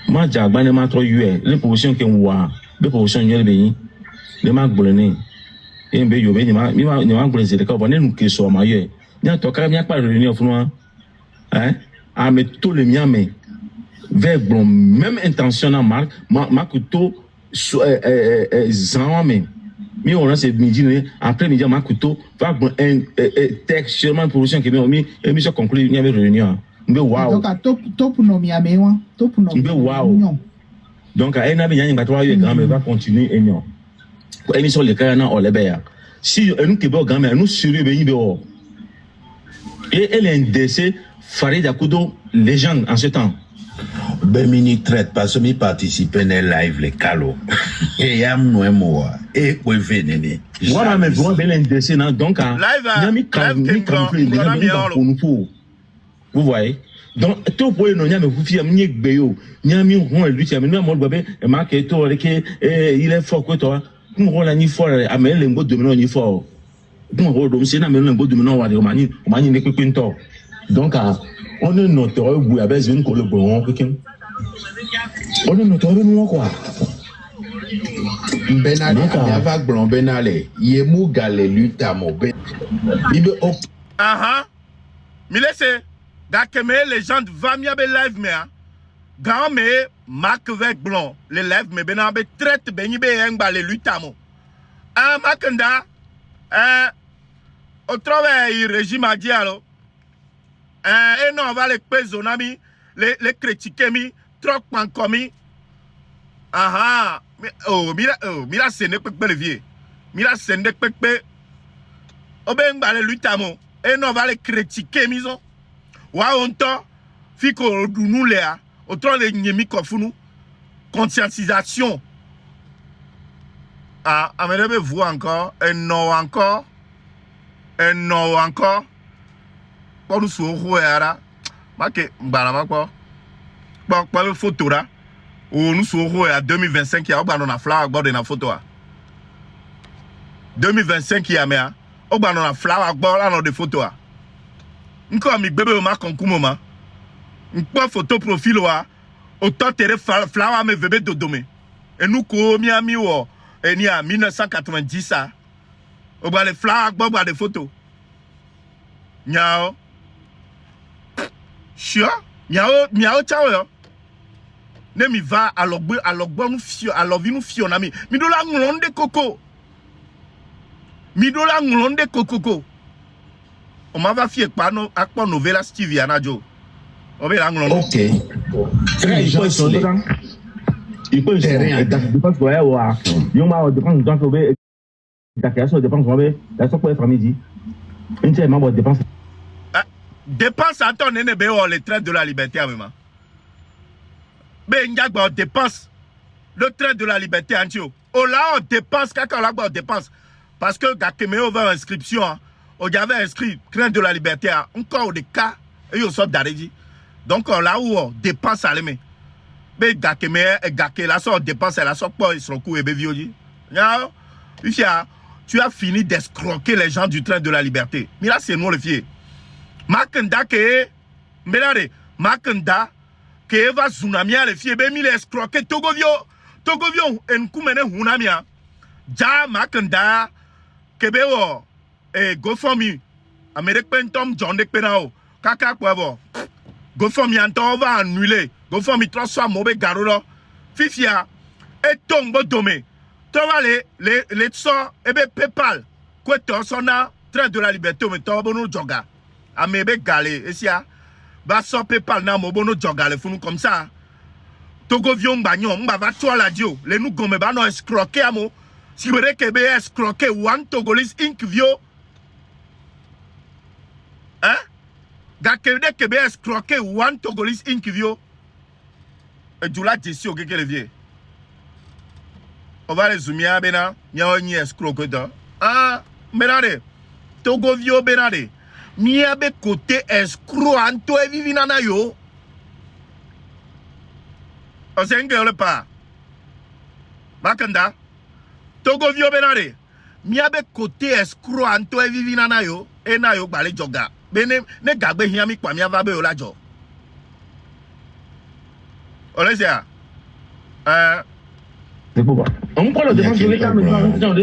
moi, j'ai un trop eu, les propositions qui ont eu, les propositions, il y a les marques boulonnés. Et bien, il y a un peu de temps, nous qui sommes ailleurs. Il y a pas de réunion, hein, à mettre tout le mien, mais vers même intention à marque, ma couteau, sans mais on a ce midi, après midi, ma couteau, va un texte, seulement pour qui m'a mis, et mission conclue, il y avait réunion. Waouh. Donc, top non, mi amewa, top non. Waouh. Donc, à un avis, il y a un grand, mais va continuer, et non. Émission les cas on les béa. Si nous qui bon grand mais nous surveillons et elle est un décès Farid Akudo légende en ce temps. Ben mini traite parce que mi participer dans live les calo. Et yam no moi et quoi venir. Voilà mais bon ben un décès donc vous voyez. Donc tout pour nous nyame vous fiam nyek beyo. Nyami on lui tiam nous mo bébé et marqué to que il est fort que toi. Comment on a ni fort à mettre les mots de menons ni fort. Comment on a c'est na menons les mots de menons wa de mani n'est que quinto. Donc, on est notoire, vous avez une collaboration, quelqu'un. On est notoire, nous, quoi. Benale, ava glon benale, yemu gale lutamo ben. Ibe ok. Mi laisse, dakeme les gens va mi abe live me grand me mak vek blond les live me ben abe traite ben ibe engba le lutamo. Makenda au travail régime a dit alors et non on va les pesonami les critiquer mi trop pankomi. Mira sende pekpe le vie. Mira sende pekpe. Oben ba le lutamo. Et non va les critiquer mison. Wa onto fiko nous lea. Autant les nyemi kofunu. Conscientisation. Amerebe vous encore. Un non encore. Un non encore. Pour nous souhouer ara. Make mbala quoi. Pour le photo là. Ou nous sommes à 2025 il y a un flower dans la photo. 2025 il y a un flower dans la photo. Nous comme bébé au marque en moment. Une photo profil autant tere flower me bébé de domé. Et nous comme Miami ou et ni à 1990 ça. Au bas les flower dans des photos. Nyao. Chia, nyao ciao. Ne mi va alors nous fio alors vi nous fio na mi do la nglonde koko on m'a va fier pas no akpo novela Stevie anajo on la nglonde. Ok. Très gentil. Il peut rien dépense quoi wa yo ma dépense donc obé ta question dépense obé la so pour famille une telle membre dépense dépense à ton nene be le train de la liberté même. Ben on dépense le train de la liberté antio. Oh là on dépense quand on dépense parce que Gakemeo va inscription on avait inscrit train de la liberté encore des cas et on sort d'arrêt. Donc là où on dépense à l'aimer. Ben Gakemeo et Gake là sort dépense la sort pas sur le coup et bevioji. Tu as fini d'escroquer les gens du train de la liberté. Mais là c'est nous le fier. Makenda ke melare Makenda que Eva Zunamia le fie be mi le escroquer Togovio en kumene hunamia ja Makenda kebeo go for me Amerique pentom John de penao kaka kwavo go for me anto va annuler go for me transform mobe garolo fifia et tombo dome tova les so ebe PayPal kweto sona train de la liberté me tobo no joga amebe galé esia va so PayPal na mobono jogale funu comme ça Togo vion bagnon mba va toi la dio le nous gomme ba no escroquer amo si bere ke be escroquer one Togolese Inc vio gakede ke be escroquer one Togolese Inc vio et du la gestion que le vie on va résumer bena nya oni escroquer do menade Togo vio benade mi abe côté escroc anto e vivi nana yo o sengele pa Makenda Togo vio benare mi abe côté escroc anto e vivi nana yo e na yo gbale joga bene ne gagbe hian mi kwa mi ava be yo lajo olesia c'est pourquoi on parle de dépenses de l'État maintenant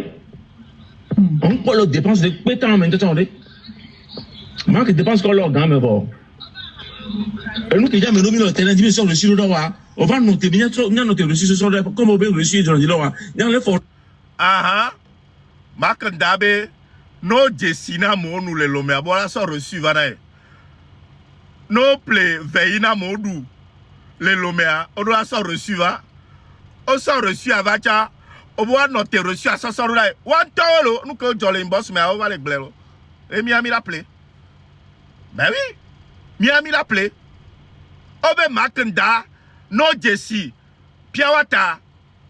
on parle de dépenses de l'État maintenant manque de dépenses qu'on leur gagne, mais bon. Et nous qui jamais nommé le terrain dimension reçu le droit, on va noter bien noter reçu ce soir comme on peut reçu dans le droit. Il y a l'effort. Makenda be no jesina mo nous le lomé abola so reçu vanae. No play veina modu le lomé o do so reçu va. O so reçu avacha o bo noter reçu a so so là. Wan tolo nous que jolé boss mais o va le glero. Et mi ami l'appelé. Ben oui, Miami l'appelé. Obe Makenda, no Jesse, Piawata,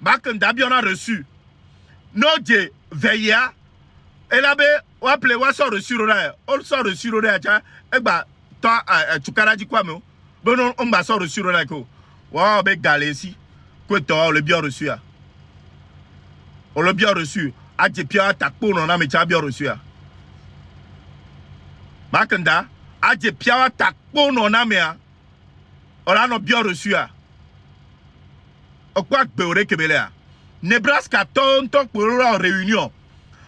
Makenda bien a reçu. No J, Veya, et là, on appelé, on sort reçu, on sort reçu, et bah, toi, tu as dit quoi, mais bon, on va sort reçu, wow, ben galé ici, quoi, toi, on l'a bien reçu, on l'a bien reçu, a J, Piawata, on a bien reçu, Makenda, Adje piawa takpo non amea. Ora no bien reçu a. Okwa gbeore kebelea. Nebraska ton pour en réunion.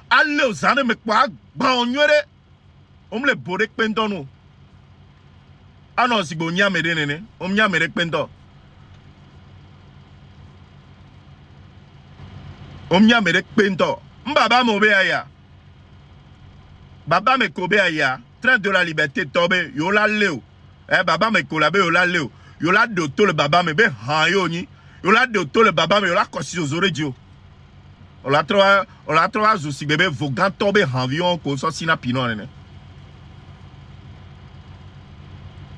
Allez aux années mais quoi gbaonyore. On me le borek pentono. Ah non, si bon nyame de nene. On nyame rek pento. On nyame rek pento. Mbaba mobe aya. Baba me kobe aya. Train de la liberté tobe. Yola leo. Baba me kolabe yola leo. Yola doto le baba me be hanyo ni. Yola doto le baba me yola kosi ozore dio. On la trouve aussi bébé vogan tobe hanvion ko so sina pino nene.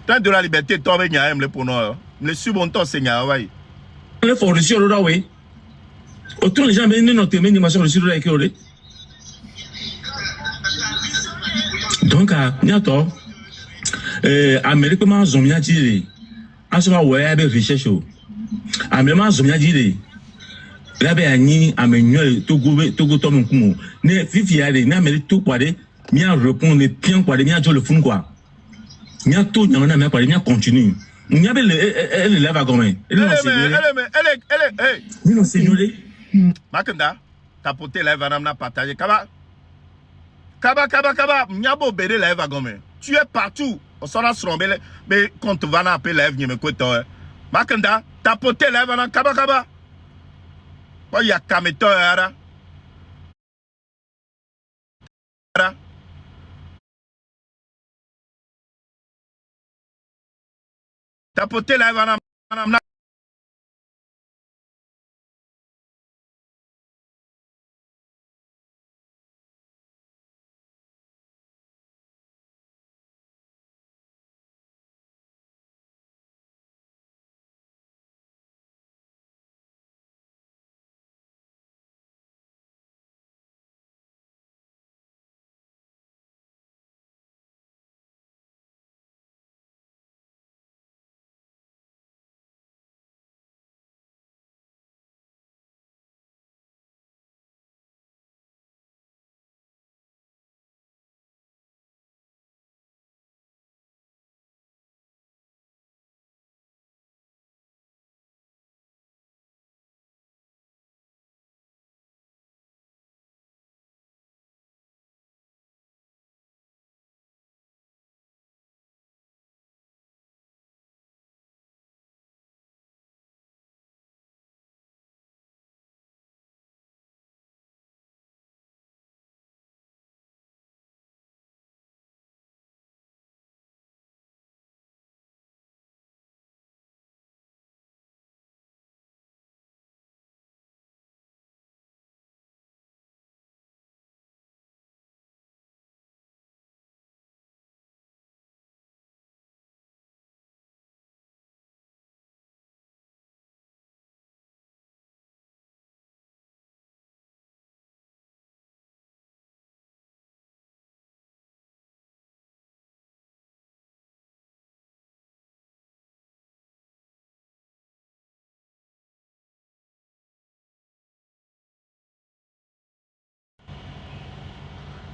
Train de la liberté tobe nyaem le pono. Le subonto senya wai. Le fort sur le way. Autour les gens viennent notre dimension sur le école. Donc à niato Amérique ma zomia dire. Asoma ouais avec recherche. Amérique ma zomia dire. Là ben ani amenyo Togo tom kumo. Ne fifi ale na Amérique to kwade mi a répondre bien kwade mi a jo le fun quoi. Mi a to nyana mi a kwade mi a continue. Mi a elle lève à gomme. Elle non seigneur. Makenda, tapoter live anamna partager. Kaba, nyabo bede live agome. Tu es partout. On s'en srombele, mais quand tu vas appeler live n'y me koto. Makenda, tapoter live anam kaba. Pas ya kameto ara. Tapoter live anam.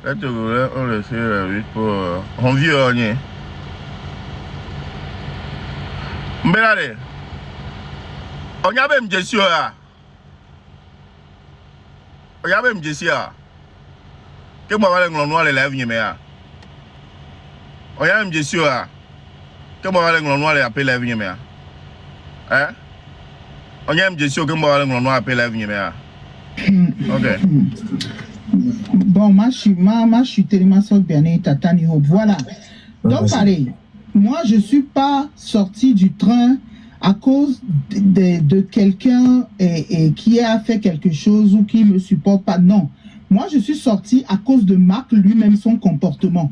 Là, tu voulais, on le fait la vie pour. On vit rien. Mbelade. On y avait m'jessi là. On y avait m'jessi là. Que moi, va le noir les lèvres, n'y a. On y avait m'jessi là. Que moi, va le noir les appeler lèvres, n'y a. Hein? On y avait m'jessi que moi, va le noir appeler lèvres, n'y a. Ok. Bon, moi, je suis tellement bien Tatani Hope. Voilà. Donc, pareil. Moi, je ne suis pas sorti du train à cause de quelqu'un qui a fait quelque chose ou qui ne me supporte pas. Non. Moi, je suis sorti à cause de Marc lui-même, son comportement.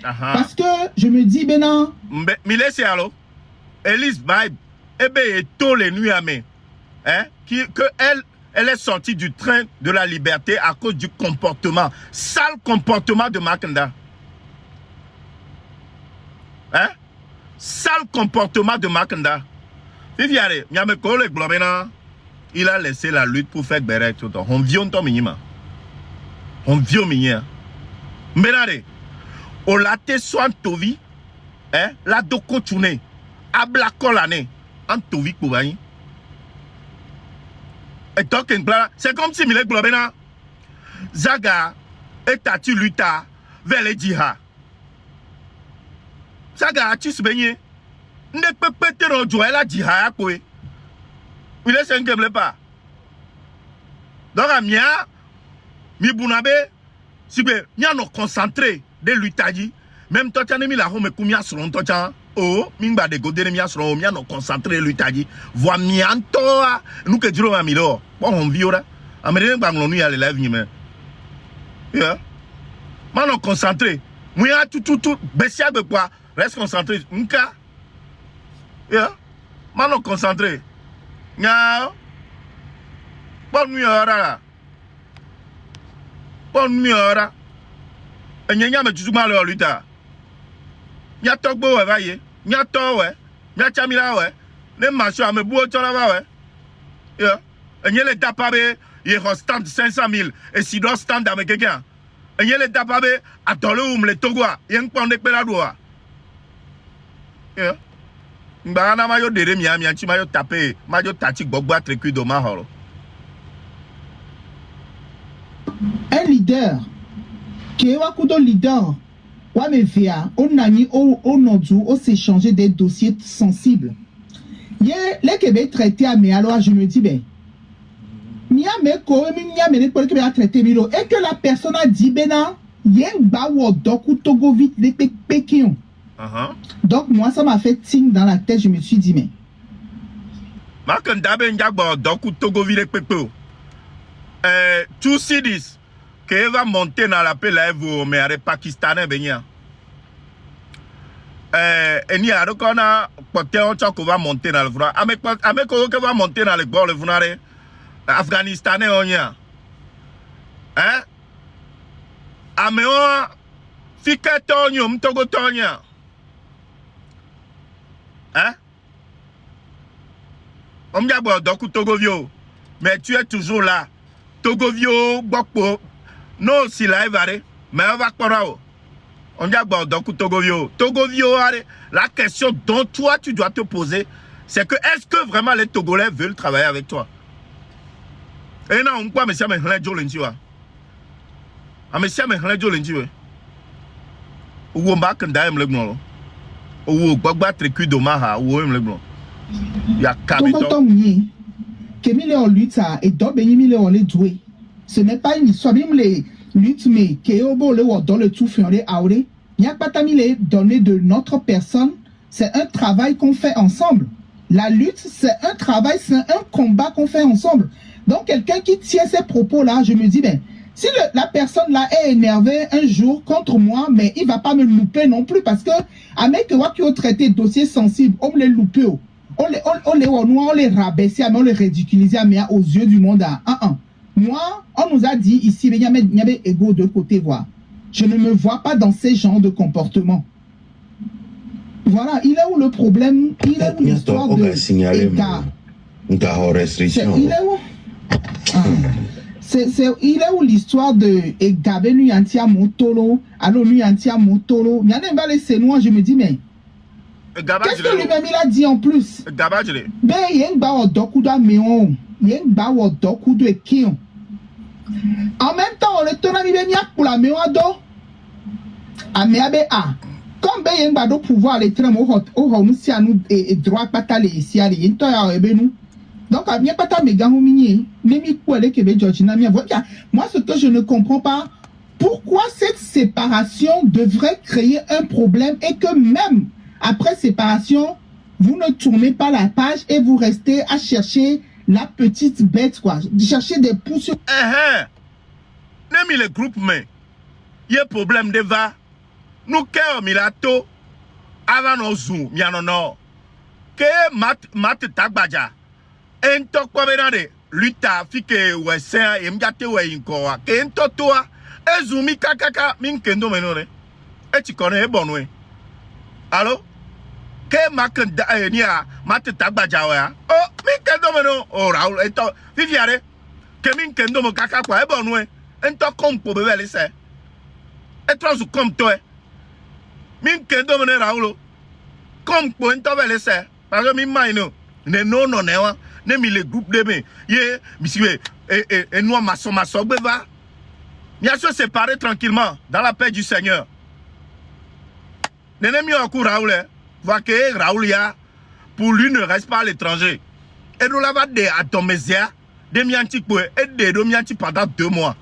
Parce que je me dis, ben non. Mille c'est allo. Elise Bible. Eh bien, et tous les nuits à mai. Hein? Elle est sortie du train de la liberté à cause du comportement, sale comportement de Makanda. Hein? Sale comportement de Makanda. Viviare, il a laissé la lutte pour faire Beret. On vient ton minima. On vient minima. Menade, on l'a te soin tovi. la doko tune abla kolane antovi kobani et donc c'est comme si mile globena Zaga et Tati Luta vers les djihad Zaga tu se ne peut pas te rejoindre la djihad quoi il est cinquième pas donc amia mi bunabe sibe nya no concentré de lutaji même toi tu as mis la home kumia selon toi oh mingba de godere mia selon mia no concentré lutaji voix mianto nous que diro amilo bon on viora amere banglon nu ya le live ni mais yeah man no concentré moi tout besia be quoi reste concentré nka yeah man no concentré nya bon miora enyenya me tutu ma le luta nya togbo we baye nya to we nya chamira we ne macho ame buo chola ba we yeah enyele tapabe ye stand 500,000 et si do stand avec quelqu'un enyele tapabe atolo le togwa yen pon de pela do yeah ngana ma yo dere mi chi ma yo taper ma yo tati gbogbo atreku do ma horo. Un leader qui est un leader ouais mais via on a mis au nodou on s'est changé des dossiers sensibles hier les Québec traité à mais alors je me dis ben nia me ko mi nia me ko que traité milo et que la personne a dit ben non yen ba wo doku togo vite les pékin donc moi ça m'a fait ting dans la tête je me suis dit mais Marc Ndabe Ndiagbo doku togo vite pépo tu see this que va monter dans la live mais avec pakistanais benya eni arokona pote on chako va monter dans le front avec que va monter dans le bord le front afghanistanais onya ameo fiketonyo mtogo tonya on Ndiagbo doku togo vio mais tu es toujours là togo vio bokpo non, si live arrête, mais on va quoi on dit donc Togo Vio, la question dont toi tu dois te poser, c'est que est-ce que vraiment les Togolais veulent travailler avec toi? Et non, on quoi monsieur mais hlejo lenjiwa. Ah monsieur mais hlejo lenjiwe. Ou mba kanda em legno. Ou gbagba treku do maha, ou em legno. Ya kabito. Kemile en lutte et donc benimile on les doué. Ce n'est pas une histoire, même les luttes, mais qui est dans le tout fait, il n'y a pas de donner de notre personne, c'est un travail qu'on fait ensemble. La lutte, c'est un travail, c'est un combat qu'on fait ensemble. Donc, quelqu'un qui tient ces propos-là, je me dis, ben, si la personne là est énervée un jour contre moi, mais il ne va pas me louper non plus, parce que, avec qui ont traité dossier sensible, on les loupe, on les rabaisse, on les ridiculise aux yeux du monde à 1-1. Moi, on nous a dit ici, il y avait ego de côté, voir. Je ne me vois pas dans ces genres de comportement. Voilà, il est où le problème? Il est où l'histoire de Ega? Il est où l'histoire de Ega venu antia motolo, alors lui antia motolo. Il y en a un laisser moi, je me dis, mais qu'est-ce que lui-même il a dit en plus? Ben, il y a un bao doku da meon. Il y a un bao doku de kion. En même temps, le ton ami bien pour la meon do. Ameabe a. Comme ben il y a un bado pouvoir les trams au si à nous et droit patale ici à l'y nous. Donc à bien pata méga hominier. Nemi pour aller que Georgina mia. Moi ce que je ne comprends pas, pourquoi cette séparation devrait créer un problème et que même après séparation, vous ne tournez pas la page et vous restez à chercher la petite bête, quoi. Chercher des pouces. Nemi le groupe, mais il y a problème de va. Nous, qu'est-ce milato avant nos zoom, mianono. Que mat tagbaja. Ento kwa benade, luta fike wese et m'gate we inkoa. Que ento toi, ezumi kakaka minkendo menore. Et tu connais bonwe. Allô? Que makenda nia mat tagbaja we. Oh, minkendo meno. Oh, Raoul, ento viviare. Que minkendo mo kaka kwa bonwe. Ento kompo bebe lise. Et toi comme toi. Min kendo mene Raoul. comme pour une table laisser. Parce que mi maino, ne non non ne wa, ne mi le groupe de me. Ye, monsieur et nous maçon beva. Il y a se séparer tranquillement dans la paix du Seigneur. Ne ne mi oku Raoul, va que Raoul ya pour lui ne reste pas à l'étranger. Et nous l'avons de atomésia, de mianti pour et de mianti pendant 2 mois.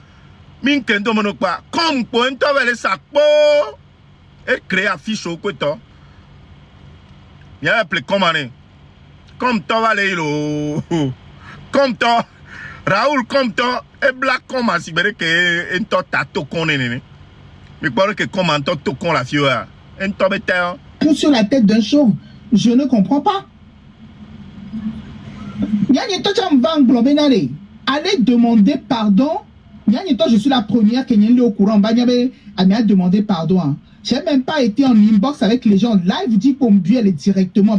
Min kendo monokpa, comme pour un table sa po et créer affiche au côté. Il y a appelé comme toi, Valélo. Comme toi, Raoul, comme toi, et Black comme à Sibéré que un toi tato connaît. Mais quoi que comme un toi con la fille, un toi bête. Tout sur la tête d'un chauve, je ne comprends pas. Yann toi tu vas englober n'allez. Allez demander pardon. Yann toi je suis la première qui est au courant. Bagnabe a demandé pardon. Je n'ai même pas été en inbox avec les gens live, dit pour me buer directement.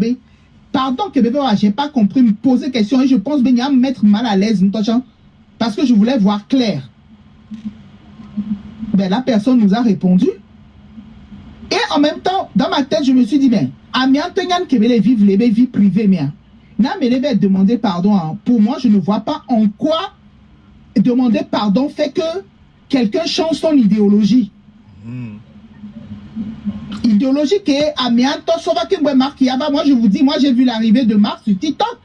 Pardon que bébé, j'ai pas compris, me poser question et je pense bien me mettre mal à l'aise, parce que je voulais voir clair. Ben la personne nous a répondu. Et en même temps, dans ma tête, je me suis dit, ben, Amiens Tenyan que les vivre les vies privées, mais n'a me levé demander pardon. Hein. Pour moi, je ne vois pas en quoi demander pardon fait que quelqu'un change son idéologie. Idéologie qui est Amiens, Marc, moi je vous dis, moi j'ai vu l'arrivée de Marc sur TikTok.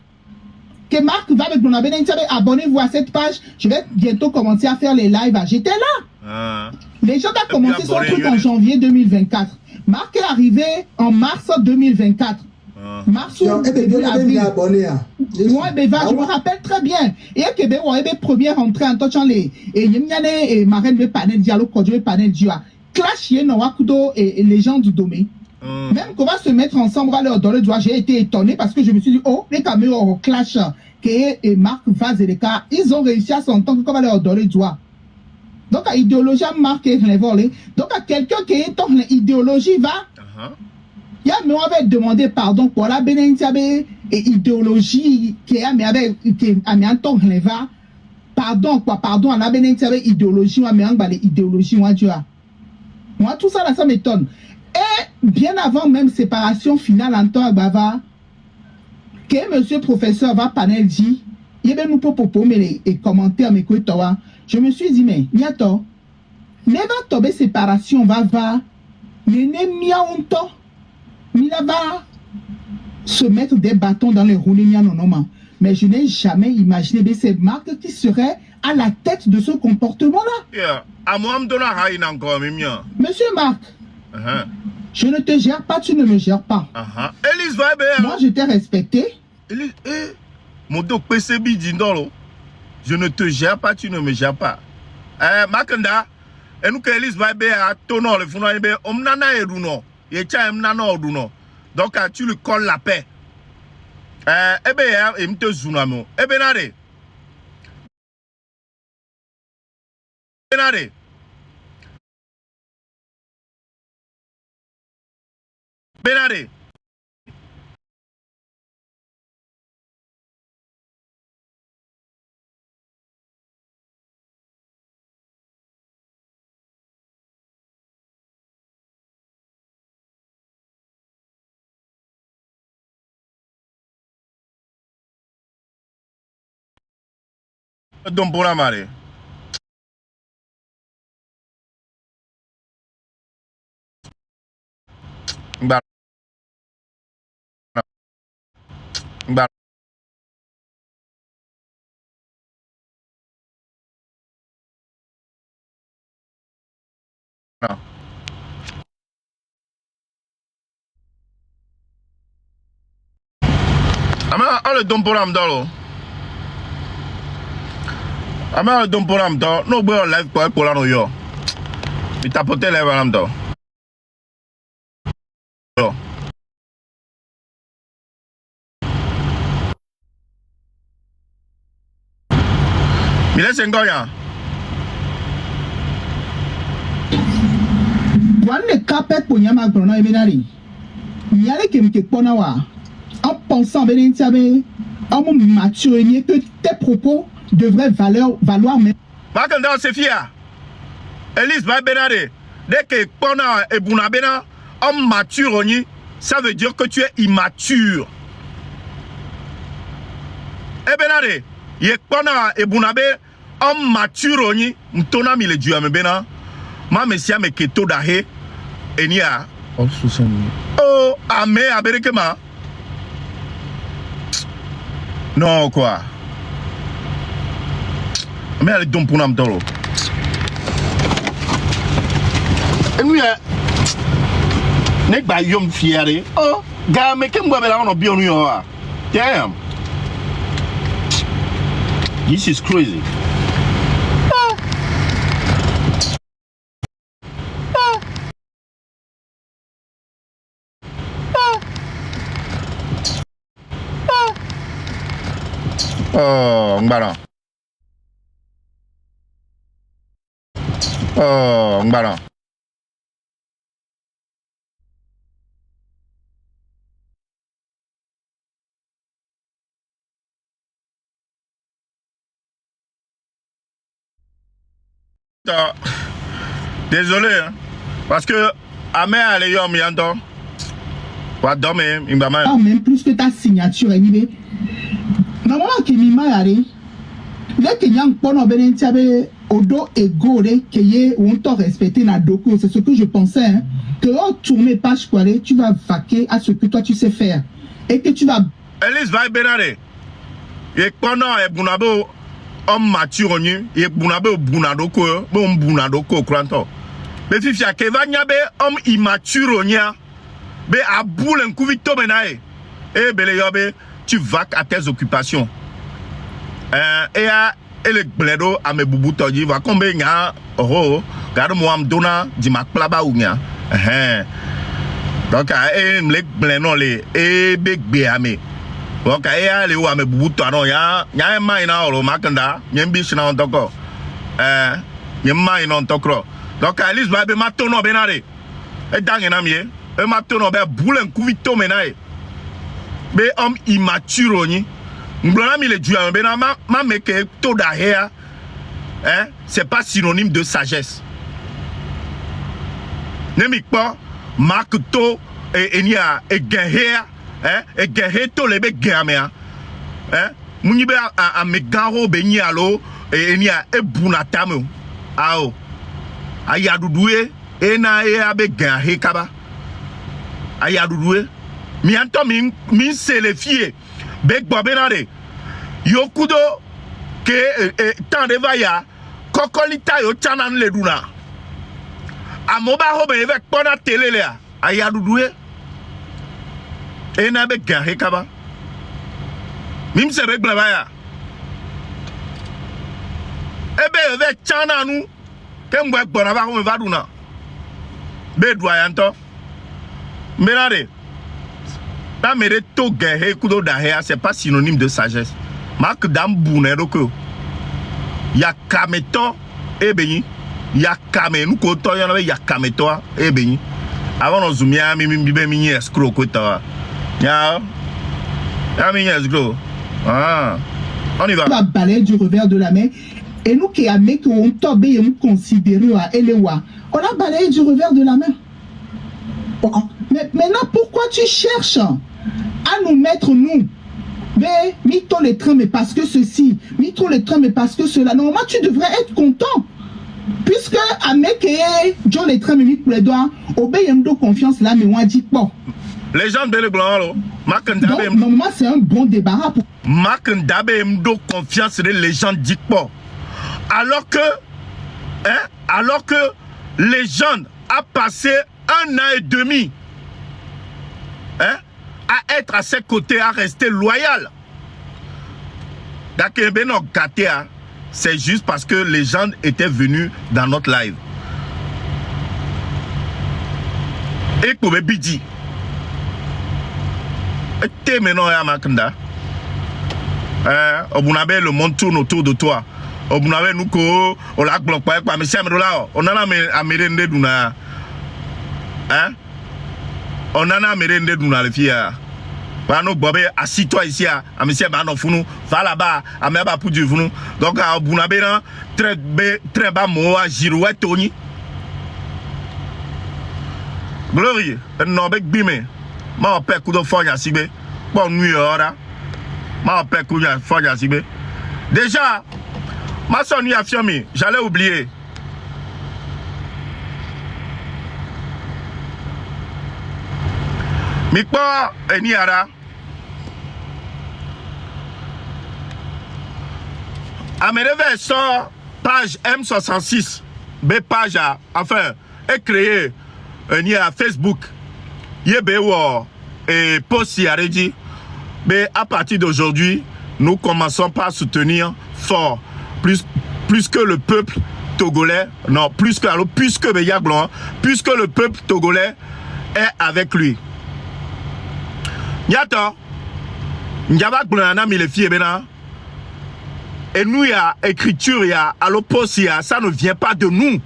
Que Marc va avec mon abonnez-vous à cette page. Je vais bientôt commencer à faire les lives. J'étais là. Les gens ont commencé son truc en janvier 2024. Marc est arrivé en mars 2024. Mars ou début avril. Moi, je me rappelle très bien. Et que on est première entrée en touchant les et marraine de panel dialogue produit panel dia. Clash yé no wakudo et les gens du domaine. Même qu'on va se mettre ensemble à leur donner doigt, j'ai été étonné parce que je me suis dit oh les caméras au clash et Marc Vaz et les cas ils ont réussi à s'entendre qu'on va leur donner doigt. Donc à idéologie Marc et les volets. Donc à quelqu'un qui est en idéologie va. Il y a mais on va demander pardon pour la bénédiction et idéologie qui est mais avec qui a mis en temps les va. Pardon quoi pardon à la bénédiction avec idéologie ou mais en bas les idéologies moi tu as. Moi, tout ça, là, ça m'étonne. Et bien avant même séparation finale en temps à Bava, que monsieur professeur va panel dit, il y avait nous pour mais les commentaires, mais quoi, je me suis dit, mais, niato, ne va tomber séparation, va, il n'est mia un temps, il va se mettre des bâtons dans les roues, non. Mais je n'ai jamais imaginé ces marques qui seraient à la tête de ce comportement-là. Monsieur Marc, je ne te gère pas, tu ne me gères pas. Moi, je t'ai respecté. Je ne te gère pas, tu ne me gères pas. Makanda, et nous que Elise va à tonneau, le fond, omnana et runo, et tcha emnana ou runo. Donc, tu lui colles la paix. Il me te zounamo. Benare. Don pour la marée. Le don pour l'âme dans l'eau. Le don pour l'âme dans l'eau. Non, live pour la noyo. Il tapotait les l'âme dans l'eau. Il est 5 ans. Quand le capet pour Yama Grono et Benari, il y a les qui me ponawa. En pensant en maturité que tes propos devraient valoir même. Makanda c'est fier. Elise va benare. Dès que pona et bunabena en maturité ça veut dire que tu es immature. Eh ben là, il est pas et bunabe homme mature ni mtona mi le dieu me bena ma mesia me keto dahe enia oh ame abereke ma non quoi mais elle don pour namtolo enu ya nek ba yom fiare oh ga me ke mbo be la on bi onu yo ah damn. This is crazy. Oh, mbara. Oh, mbara. Désolé, hein, parce que Amé allait y avoir un pas dormir, il va mal. Même plus que ta signature, Enibé. Maman qui m'a yaré. Là, qu'il y a un bon obédience au dos égaux, qu'il y ait un temps respecté dans le docu. C'est ce que je pensais, hein. Que on tourne page quoi, tu vas vaquer à ce que toi tu sais faire. Et que tu vas. Elise va bénaré. Et pendant et bunabo, homme mature, et bunabo bunadoko, bon bunadoko, cranto. Mais si tu as nyabe homme immature, be a boule un couvito menae. Et beleyobe, tu vaques à tes occupations. Et le bledo à mes bouboutoji va combien nya oh garde-moi am dona di maklaba ou nya. Donc le bledo le e big beame. Donc le ou à mes boubouto non ya maina olo makanda nyembi sina ontoko. Nyemma ontokro. Donc Alice va be matono benare. Et dangena mie. E matono be boule un couvito menae. Be homme immature ni. M'blona mi le dieu be na ma meke to da here. Hein, c'est pas synonyme de sagesse. Nemi pas marque to et nia e guerre hein e guerre to le be gamea. Hein, muni be a me garo be ni alo e nia e bunatamu. Ao. Ayadudue e na e abe guerre kaba. Ayadudue mi anto mi se le fie be gbo benare yokudo ke tant de vaya kokolita yo chanan le duna amoba ho be avec pona télé le ayadudue e na be gare kaba mim se be glabaya ebe avec chananu ke mbo gbona ba ko me vaduna be doyanto benare. Ta mere to guerre kudo daher, c'est pas synonyme de sagesse. Marque dam bounero ya kameto ebeni ya kame nous koto yana ya kameto ebeni avant on zoomia mi be mi escroc kota ya mi escroc on y va. On va balayer du revers de la main et nous qui amé que on tombe et on considère à Elewa on a balayé du revers de la main. Mais maintenant pourquoi tu cherches à nous mettre nous mais mito les trains mais parce que ceci mito les trains mais parce que cela normalement tu devrais être content puisque avec John les trains mais pour les doigts obéir de confiance là mais on dit bon les gens de le blanc donc normalement c'est un bon débarras pour Makendabe mdo confiance les gens dit pas alors que les gens a passé 1 an et demi à être à ses côtés, à rester loyal. C'est juste parce que les gens étaient venus dans notre live. Et pour me bidi. Et maintenant à Makanda. Obunabe le monde tourne autour de toi. Obunabe nous ko on la bloque pas mais c'est on a la amérende duna. Hein? On en a mérendé dans le fia. Bano bobé assis-toi ici à monsieur Bano Founou, va là-bas, à Meba pour du Founou. Donc à Bounabéna, très bas moa girouette Tony. Glory, non bec bimé. Ma pe kudo fonya sibe. Bon nuit ora. Ma pe kudo fonya sibe. Déjà, ma sonne a affirmé, j'allais oublier. Mikpa Eniara. Amérevé sort page M66. B page enfin est créé à Facebook. Yebewo et post a dit. Mais à partir d'aujourd'hui, nous commençons par soutenir fort, plus que le peuple togolais, non, plus que le peuple togolais est avec lui. Nyato, Nyaba Gblana Milefi Bena, et nous, il y a écriture, il y a à l'opposé, ça ne vient pas de nous.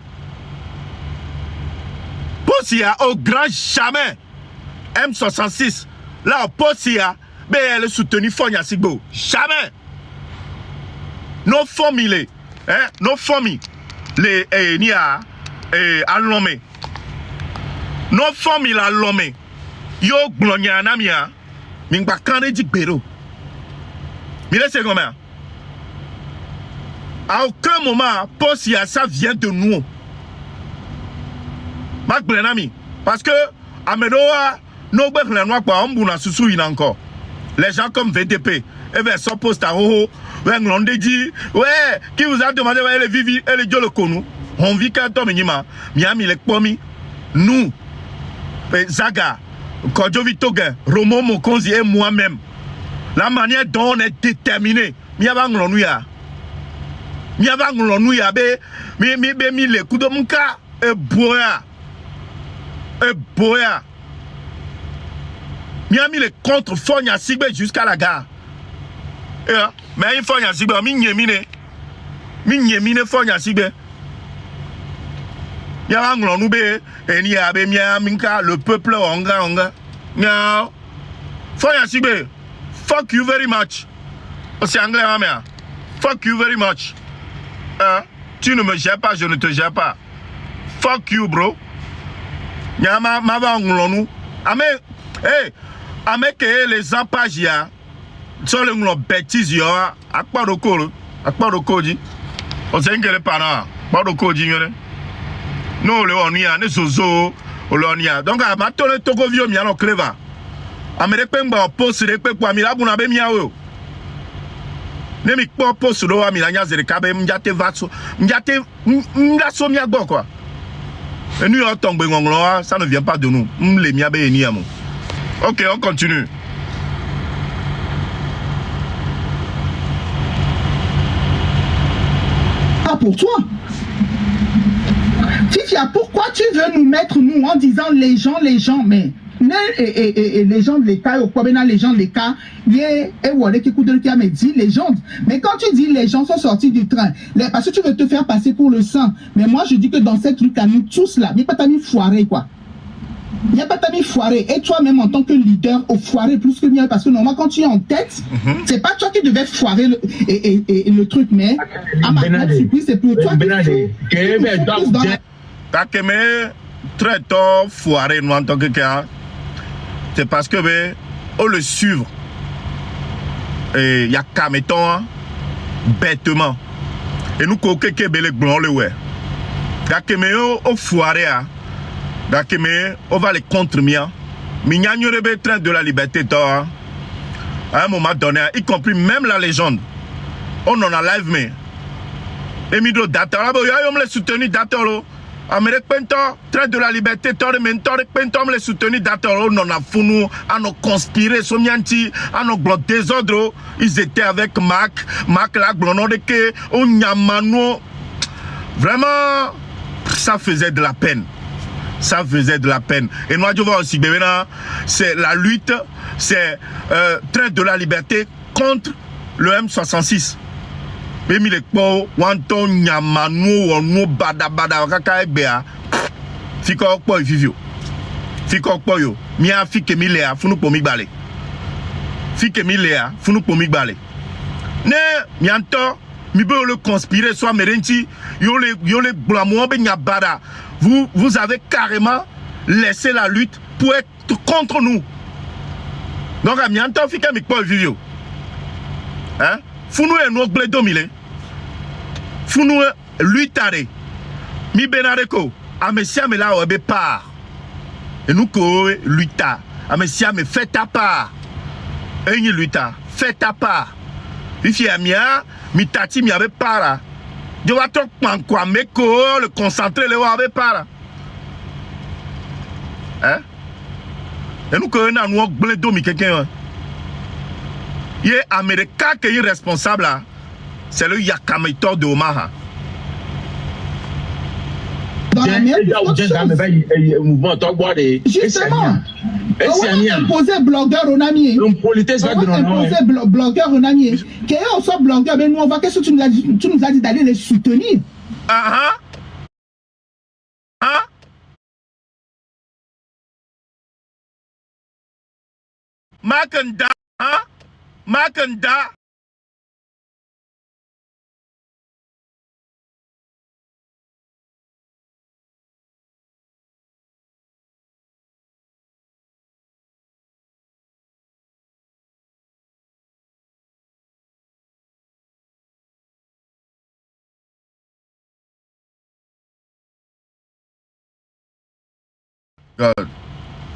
Possia au grand jamais, M66, là, Possia, mais elle est soutenue Fonya Sigbo. Jamais. Nos familles, hein, nos familles, les Nia et Alomé. Nos familles Alomé. Yo Glonia Namia, Mingba Kane di Bero. Mais c'est comment? À aucun moment, Possia, ça vient de nous. Mac Blenami. Parce que, Amedoa, nos Blenanois, quoi, on a sous encore. Les gens comme VDP, et vers son poste à Hoho, on dit, ouais, qui vous a demandé, ouais, les vivi, et les dieux le connus. On vit qu'un homme, Miami, les pomis, nous, Zaga, Kodjovi Togen, Romo Mokonzi et moi-même, la manière dont on est déterminé, Miabang l'ennuyà. Miabang l'ennuyà, mais les coups de mon cas, et boya. Et boya. Miami les contre Fonya Sigbe jusqu'à la gare. Mais il Fonya Sigbe, Minyemine Fonya Sigbe. Yavang l'onube, et ni abe minka, le peuple onga. Now, Fonya Sigbe, fuck you very much. C'est anglais, ma mère. Fuck you very much. Tu ne me gères pas, je ne te gère pas. Fuck you, bro. Yama, ma va nglonou. Amen. Hey. Avec les empagia, sur les bêtises, à quoi de code, on sait que les parents, pas de code, non, le on y a, les zozo, on y a. Donc, à ma toile, Togo vieux, mi a cleva. Américain, poste, les peuples, mi la bouna, miao. Ne mi pas poste, l'eau, mi la niaze, les cabes, m'yate vaso, m'yate, m'lasso, miago, quoi. Et nous, on tombe, ça ne vient pas de nous. Les miabe et niamo. Ok, on continue. Ah, pour toi. Fifia, pourquoi tu veux nous mettre, nous, en disant les gens, mais et les gens de l'État, ou quoi, les gens de l'État, qui a dit légende. Mais quand tu dis les gens sont sortis du train, parce que tu veux te faire passer pour le sang. Mais moi, je dis que dans cette truc, nous tous là, mais pas t'as mis foiré, quoi. Il n'y a pas t'as foiré. Et toi-même, en tant que leader, au foiré plus que mieux. Parce que normalement, quand tu es en tête, c'est pas toi qui devais foirer le truc, mais à ma grande surprise, c'est pour toi qui Takeme, très tôt, foiré, nous, en tant que cas. C'est parce que, on le suivre. Et il y a Kameton, bêtement. Et nous, coquet, belé, blanc, le ouais. Takeme, au foiré, Dakeme, on va les contre-mien. Mignagnorebe train de la liberté, toi. À un moment donné, y compris même la légende. On en a live, mais. Emido Dator, on les soutenu Dator. Amérique Pentor, train de la liberté, Tor Mentor, Pentor, les soutenu Dator. On en a foutu, à nos conspirés, Somianti, à nos blocs désordres. Ils étaient avec Mac la glonodeke, on Yamano. Vraiment, ça faisait de la peine. Ça faisait de la peine. Et nous, je vois aussi, c'est la lutte, c'est train de la liberté contre le M66. Mais il est pas, wanton nyamano, wano bada, kaka ebea. Fiko okpo ififio. Fiko okpo yo. Mia fike mi lea, funu po mi bale. Fike mi lea, funu po mi bale. Ne, mianto, mi be le conspirer, soit merenti, yo le blamouan be nyabada. Vous avez carrément laissé la lutte pour être contre nous. Donc, à mianto fika mi kwa vivio. Hein? Funu e no gle domile. Funu lui tare. Mi benareko. Amesia me la obe par. Et nous ko lui ta. Amesia me fait ta part. Enyi lui ta. Fait ta part. Ifi amia mi tati mi ave para. Je vais trop quoi meko le concentrer le ave para. Hein? Et nous que na nous gle domi quelqu'un. Il est américain qui est responsable là. C'est le Yakametor de Omaha. Dans la même justement, on a imposé blogueur au Nami. On a imposé blogueur au Nami. Qu'il y ait aussi blogueur, mais nous on va qu'est-ce que tu nous as dit d'aller les soutenir. Makanda, Makanda.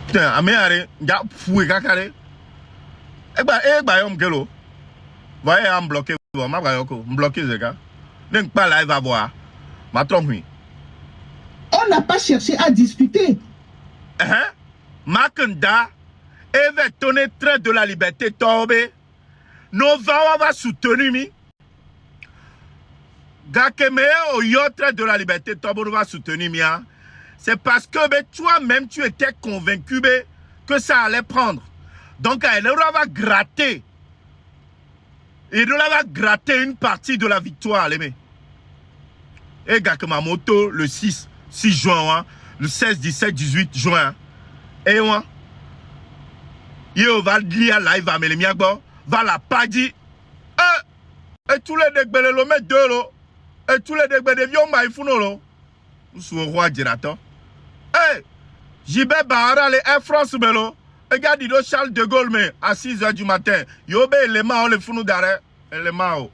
Tiens, amène, ya fouille kakare. Egba yom kelo. Voyez, I'm bloqué. Ma bayoko, bloqué zeka. N'eng pas live à voir. Ma trompe. On n'a pas cherché à discuter. Makanda avait donné trait de la liberté tombé. Nos voix va soutenir mi. Gakeme au yo trait de la liberté tombé va soutenir mi. C'est parce que toi-même tu étais convaincu que ça allait prendre. Donc elle va gratter. Il va gratter une partie de la victoire. Et Gakema moto le 6 juin, hein, le 16, 17, 18 juin. Et moi, il va lire live à Melemiagbo, va la pas dire. Et tous les dégbélés le mettent deux l'eau. Et tous les dégbélés viennent maïfouno l'eau. Nous sommes roi Girato. J'y vais barrer les Air France Melo. Regarde, il Charles de Gaulle, mais à 6h du matin. Yobé, les mains, les founou d'arrêt. Les mains.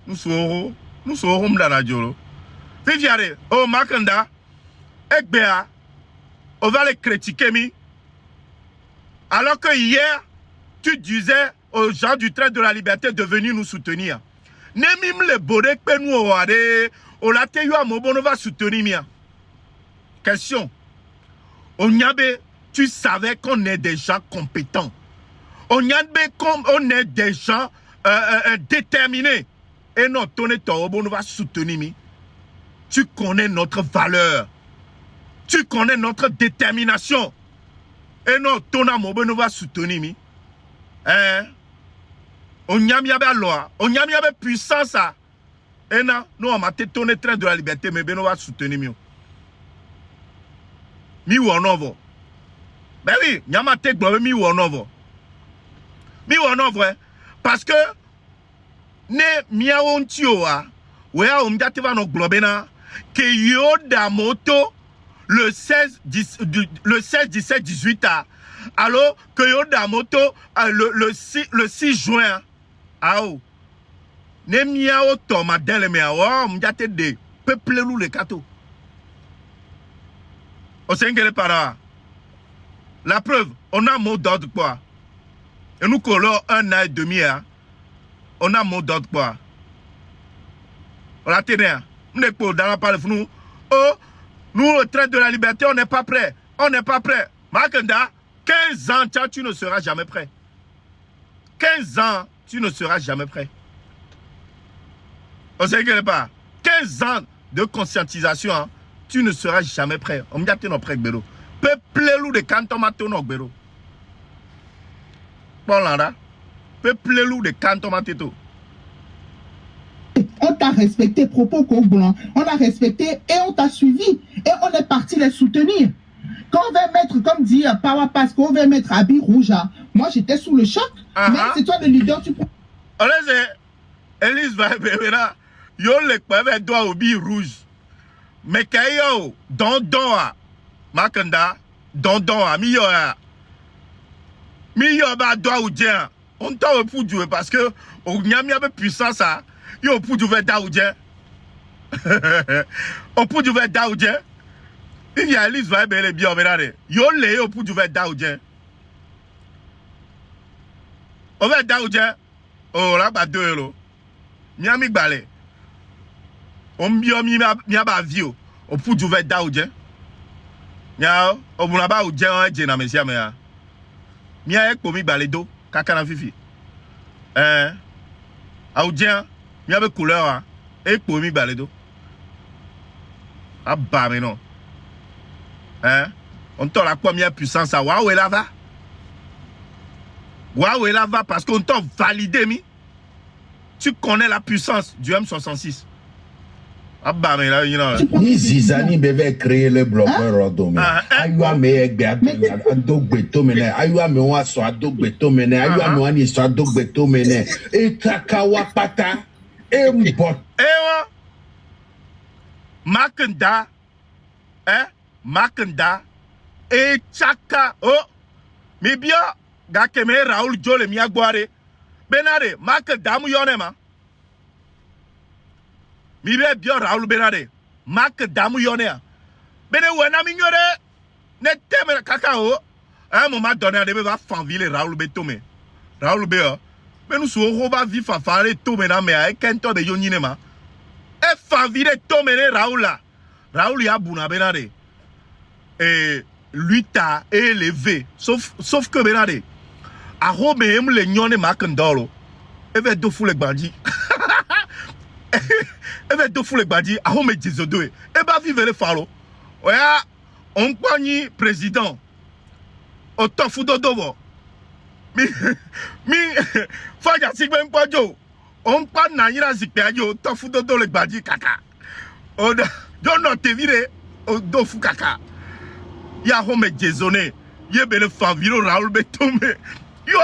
Nous sommes dans la diolo. Viviare, oh Makanda, Ekbea, on va les critiquer, mi. Alors que hier, tu disais aux gens du train de la liberté de venir nous soutenir. Nemim le borek pe nous oare, on l'a te yo a mobono va soutenir mia. Question. Onyabe, tu savais qu'on est des gens compétents. Onyabe, on est des gens déterminés. Et notre tonne va soutenir mi. Tu connais notre valeur. Tu connais notre détermination. Et non, ton amour nous va soutenir. On y a mis à loi. On y a mis à puissance. Et non, nous on m'a tétonné train de la liberté, mais nous va soutenir. Mi ou en ovo. Ben oui, y a ma tête mi ou en ovo. Mi ou en ovo, parce que ne miaon tioa. Wea umdate va no globena. Que yo da moto. Le 16, 17, 18 a. Alors que yo da moto le 6 juin. Aou. Ne miao to madele me awa mjate de peuple lou le kato. O sengele para. La preuve, on a mot d'ordre quoi. Et nous collons 1 an et demi. On a mot d'ordre quoi. On a tenu. On est pour dans la parole nous. Oh. Nous, le train de la liberté, on n'est pas prêt. On n'est pas prêt. Makanda, 15 ans, tu ne seras jamais prêt. 15 ans, tu ne seras jamais prêt. On ne sait pas. 15 ans de conscientisation, hein, tu ne seras jamais prêt. On me dit que tu n'es pas prêt. Peuple loup de canton maton. Bon là, peuple loup de canton maton. On t'a respecté propos blanc, on a respecté et on t'a suivi et on est parti les soutenir. Quand on va mettre, comme dit Power Pass, qu'on va mettre habit rouge, moi j'étais sous le choc, mais c'est toi le leader, tu prends. Elise va là, yo le kwebe doit au billet rouge. Mais kayo, don Makanda, don mi yo Mi yo ba doa ou dien. On t'a pour jouer parce que on y a mis un peu puissance ça. Yo pour jouer da ou dien. On pour jouer da ou dien. Il y a Alice va bien bien venare. Yo le yo pour jouer da ou dien. On va da ou dien. Oh là ba 2 €. Miami balé. On mi ba vio. On pour jouer da ou dien. Nya o buna ba ou dien on na mesia me ya. Mia ek pomi balé do. Kaka na fifi. Aoudien, il y avait couleur, hein. Et pour mi baledo. Ah bah, mais non. Hein? On t'a la première puissance à Waouh, là va. Waouh, là va parce qu'on t'a validé, mi. Tu connais la puissance du M66. Ah bah, mais là, you know. Ni Zizani bebe créer le bloqueur Rodomé. Ayua me egbe adogbe to mene. Ayua me wa so adogbe to mene. Ayua me wa ni so adogbe to mene. E takawa pata. E mbot. Ewa. Makenda. Makenda. E chaka. Oh. Mi bien. Gake me Raoul Jole mi agboare. Benare. Makenda mu yonema. Mi be bien Raoul Benade. Mak damu yonea. Bene wena mi nyore. Ne teme kakao. À un moment donné, on va fanville Raoul Betome. Raoul Bea. Mais nous sommes va vivre à faire tome na me a kento de yoninema. E fanville tome ne Raoul là. Raoul ya buna Benade. Et lui t'a élevé. Sauf que Benade. A Rome aime le nyone makendolo. E ve do foule bandit. E va do foule badi a home jizodo e ba vivre le falo oya on kwani président o tofu dodovo mi faja sigbe npojo on pa na yira zikpe ajo tofu dodo le badi kaka o do no te vire o do fu kaka ya home jizone ye be le faviro Raoul Betome yo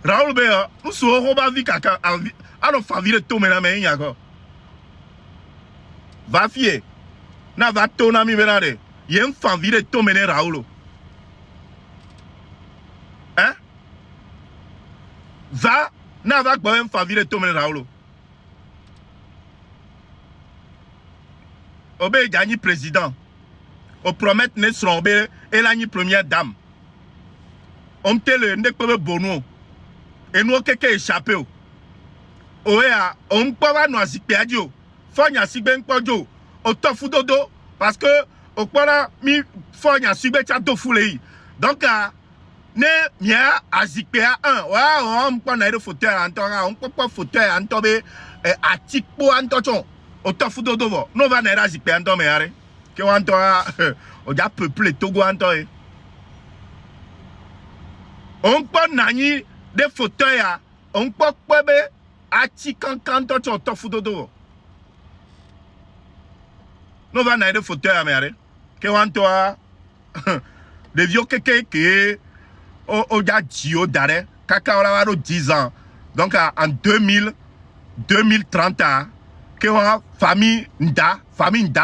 Raoul be nous so ho ba vi kaka alors favire tome na me yako va fier na va tona mi benade yen favire tome ne Raoul hein va na va gbo en favire tome ne Raoul obe gagner président o promettre ne serombe et la ni première dame on tele ne peut bono et nous keke échappé oya on pa no asikpe adio fonya sigbe npojo o tofu dodo parce que o para mi fonya sigbe cha do fule donc ne mia asikpe a 1 wa on pa na ro fauteuil antora on pa fauteuil antobe atikpo antochon o tofu dodo vo no va na asikpe anto me are ke wantora o ja peuple Togo antoe on pa nani de fauteuil a on pa kwebe ati kankan to tofu dodo no va na de fauteuil amere ke wanto de vieux que o ja jio dare kaka ora waro 10 ans donc en 2030 ke wa famille nda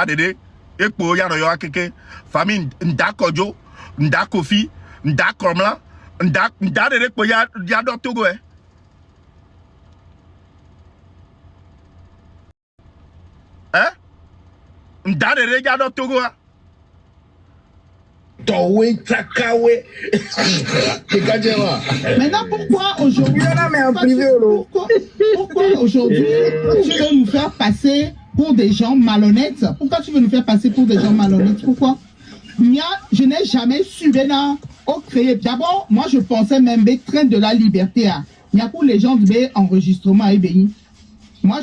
de ekpo ya no yo akeke famille nda kojo nda kofi nda kromla nda de ekpo ya do Togo Ndade reja do Togo. Towe takawe. Maintenant, pourquoi aujourd'hui pourquoi aujourd'hui tu veux nous faire passer pour des gens malhonnêtes? Pourquoi tu veux nous faire passer pour des gens malhonnêtes? Pourquoi? Je n'ai jamais su au créer. D'abord, moi je pensais même des trains de la liberté. Il y a pour les gens de enregistrement et béni. Moi,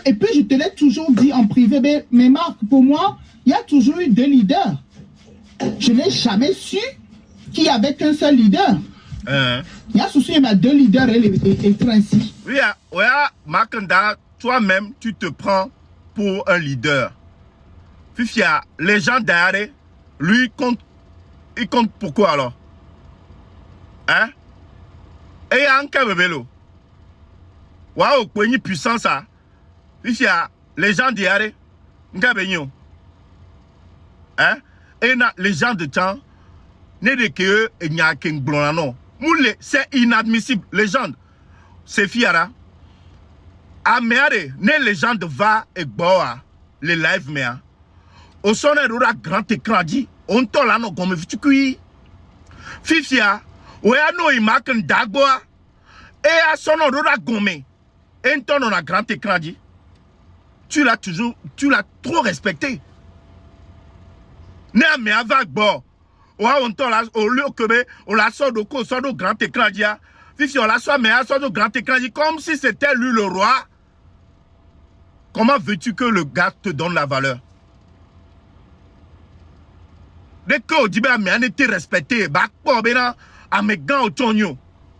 et puis je te l'ai toujours dit en privé, mais Marc, pour moi, il y a toujours eu 2 leaders. Je n'ai jamais su qu'il y avait qu'un seul leader. Il y a souci, il y a 2 leaders et ainsi. Oui, Makanda, toi-même, tu te prends pour un leader. Fifia, les gens derrière, lui, il compte pourquoi alors? Hein? Et il y a un cas bébélo. Waouh, quoi une puissance ça? Il y a les gens d'hier, hein? Et les gens de temps, n'est de que il n'y a qu'un blanc non. Moule, c'est inadmissible. Légende. C'est fiara. Améare, ne légende va et boa. Les live mea. Au son de grand écran dit. On t'a là, non, comme tu cuis. Fifia. Ou ya no imaken dagboa. Et à son de gomme. Et on a grand écran dit. Tu l'as trop respecté. Ne mais avec bon. On t'a là, au lieu que on la sort de grand écran dit. Fifi, on la soit mais à sort de grand écran dit comme si c'était lui le roi. Comment veux-tu que le gars te donne la valeur? Dès que dit mais on était respecté, bah quoi ben à mes gants au tonio.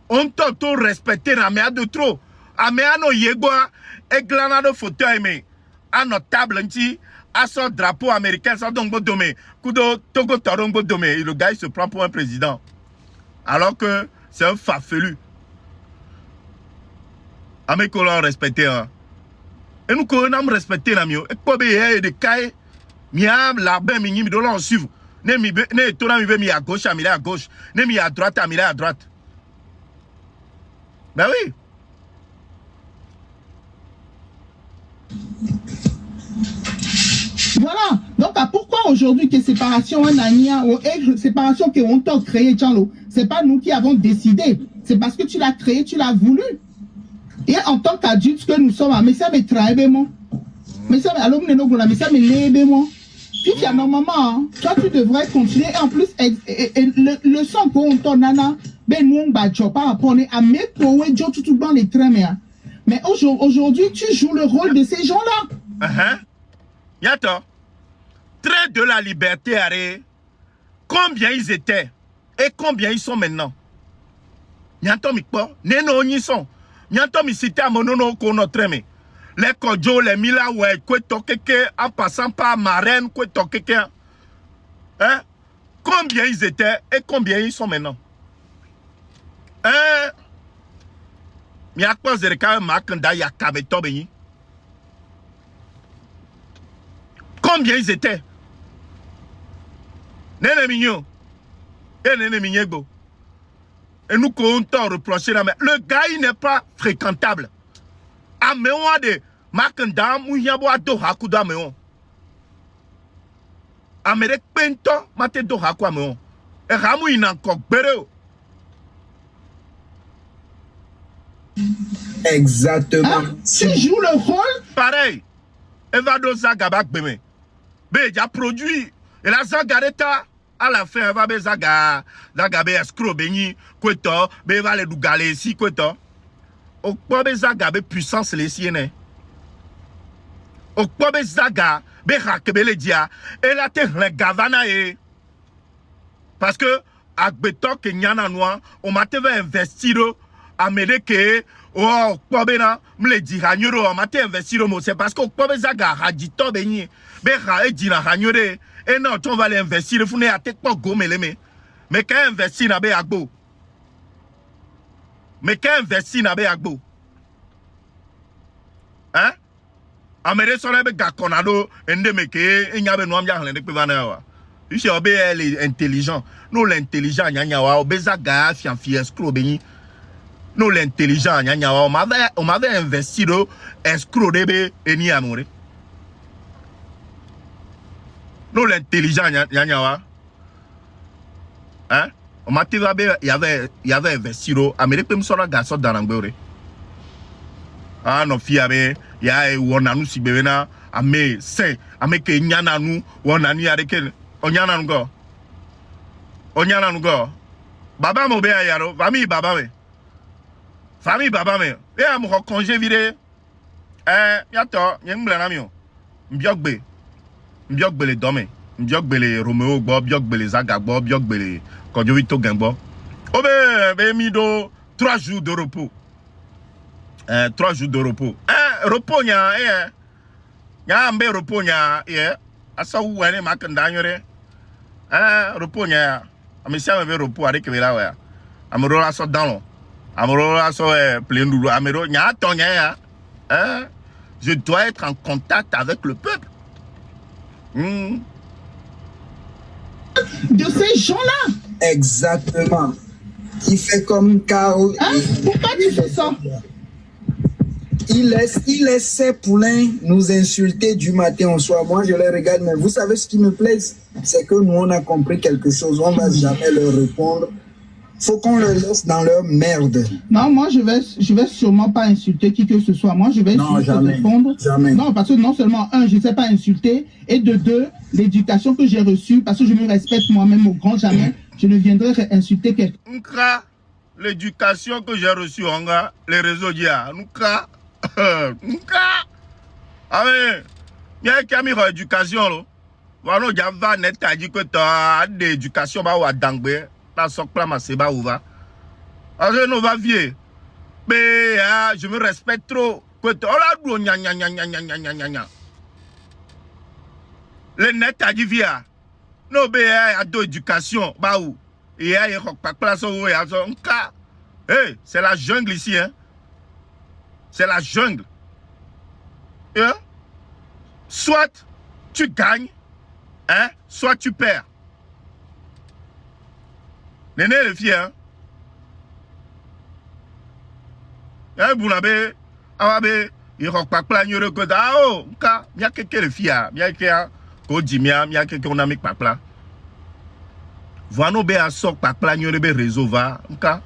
On t'a tout respecté na mais de trop. A mais à nos yegwa et glana de fauteuil mais à notre table nti à son drapeau américain ça donc domé. Kudo Togo Torongo domé. Le gars il se prend pour un président. Alors que c'est un farfelu. A mes collègues respecté hein. Et nous connaissons respecter la mieux. Et quoi bien de caille, miam la ben mini de l'on suivre. Ne tourne mi à gauche, à mi à gauche. Ne mi à droite, à mi à droite. Ben oui. Voilà. Donc, pourquoi aujourd'hui que séparation ou séparation que on t'a créé, Tchalo, c'est pas nous qui avons décidé. C'est parce que tu l'as créé, tu l'as voulu. Et en tant qu'adulte que nous sommes, mais ça me travaille, moi. Mais ça, alors, mais ça me lève, moi. Puis, il y a normalement, toi, tu devrais continuer. Et en plus, le son qu'on t'en nana, ben, nous, on par rapport à mes poètes, tout dans les trains, mais aujourd'hui, tu joues le rôle de ces gens-là. Yato, trait de la liberté, arrêt. Combien ils étaient et combien ils sont maintenant? Yato, mikpo, neno, ils sont. Nyanto mi cité à monono ko notre aimé. Les Kodjo, les Mila, ouais, quoi tokeke, en passant par Marraine, quoi tokeke. Hein? Combien ils étaient et combien ils sont maintenant? Hein? Mi a quoi zereka makanda ya kabeto beni? Combien ils étaient? Nene mignon. Et nene mignegbo. Et nous comptons reprocher la main. Le gars, il n'est pas fréquentable. A mewa de makanda mouillabo a do hakuda meon. A mere pento mate do haku meon. Et ramou il n'a encore bereo. Exactement. Tu joues le rôle. Pareil. Evado Zagabak beme. Bé, il a produit. Et la Zagareta. À la fin, elle va be zaga escroc beni kweto be va le dugale si kweto o kwa be zaga be puissance les sienne o kwa be zaga be hakebele dia et la te le gavana e parce que agbeto ke nyana noa o mate va investir a medeke o kwa be na mle di hanyoro o mate investir mo c'est parce que o kwa be zaga hadito beni be ha e di na hanyore. Et non, tu vas l'investir, il faut ne tête pas gomme mais quand investir na be agbo. Mais quand investir na be agbo. Hein? Amere sona be gakonado ende meke enyabe no amya hlen de pe vana wa. Ici obe elle est intelligent. Nous l'intelligent nyanya wa obeza ga fian escroc beni. Nous l'intelligent nyanya wa on m'avait investi do escroc debe eni amore. Nous l'intelligent Yanyawa. Hein? On m'a dit il y avait investi au Amérique me sera garçon dans l'anglais. Ah non fille avait il y a wonanu si bevena ame c'est ame ke nyana nu wonanu ya de onyana ngo. Onyana ngo. Baba mo be ayaro, famille baba me. Famille baba me. Et am ko congé viré. Yato, nyemble na mio. Mbiogbe. Mbiog Dome, Mbiog Romeo, Mbiog Zaga, Mbiog Kodjovito Gambo. Obe, mido 3 jours de repos. 3 jours de repos. Repos nya, mbe repos nya, asa ouane makanda nyore. Repos nya, amisia mbe repos avec la wa. Amoro la so dans Amoro la so plein doulou. Amero nya tonya ya. Je dois être en contact avec le peuple. De ces gens-là. Exactement. Il fait comme Carl. Hein? Pourquoi tu fais ça? Il laisse ses poulains nous insulter du matin au soir. Moi, je les regarde, mais vous savez ce qui me plaît? C'est que nous, on a compris quelque chose. On ne va jamais leur répondre. Faut qu'on les laisse dans leur merde. Non, moi, je vais sûrement pas insulter qui que ce soit. Moi, je vais répondre. Jamais. Non, parce que non seulement, un, je ne sais pas insulter, et de deux, l'éducation que j'ai reçue, parce que je me respecte moi-même au grand jamais, je ne viendrai insulter quelqu'un. L'éducation que j'ai reçue, les réseaux d'IA, Nka. Ah oui, il y a qui a mis l'éducation, là. Voilà, il y a net à dire que tu as l'éducation, bah, ou à Dangbe, la socla, ma seba, ou va. Alors, nous va vieux. Mais, je me respecte trop. Que tu as gna gna gna gna gna gna gna gna. Le net à dire via. Non, mais, il y a de l'éducation, bah, ou. Et il y a pas place où il y a un cas. Hey, c'est la jungle ici, hein. C'est la jungle. Hein? Soit tu gagnes, hein? Soit tu perds. Néné le fier, hein? Hein, Bounabe, Awabe, il rock pas plein de recours. Ah, oh, ka, il y a quelqu'un le fier, il y a quelqu'un qui dit, il y a quelqu'un qui a mis pas plein. Voilà, be a sok pas plein de réseau va, ka.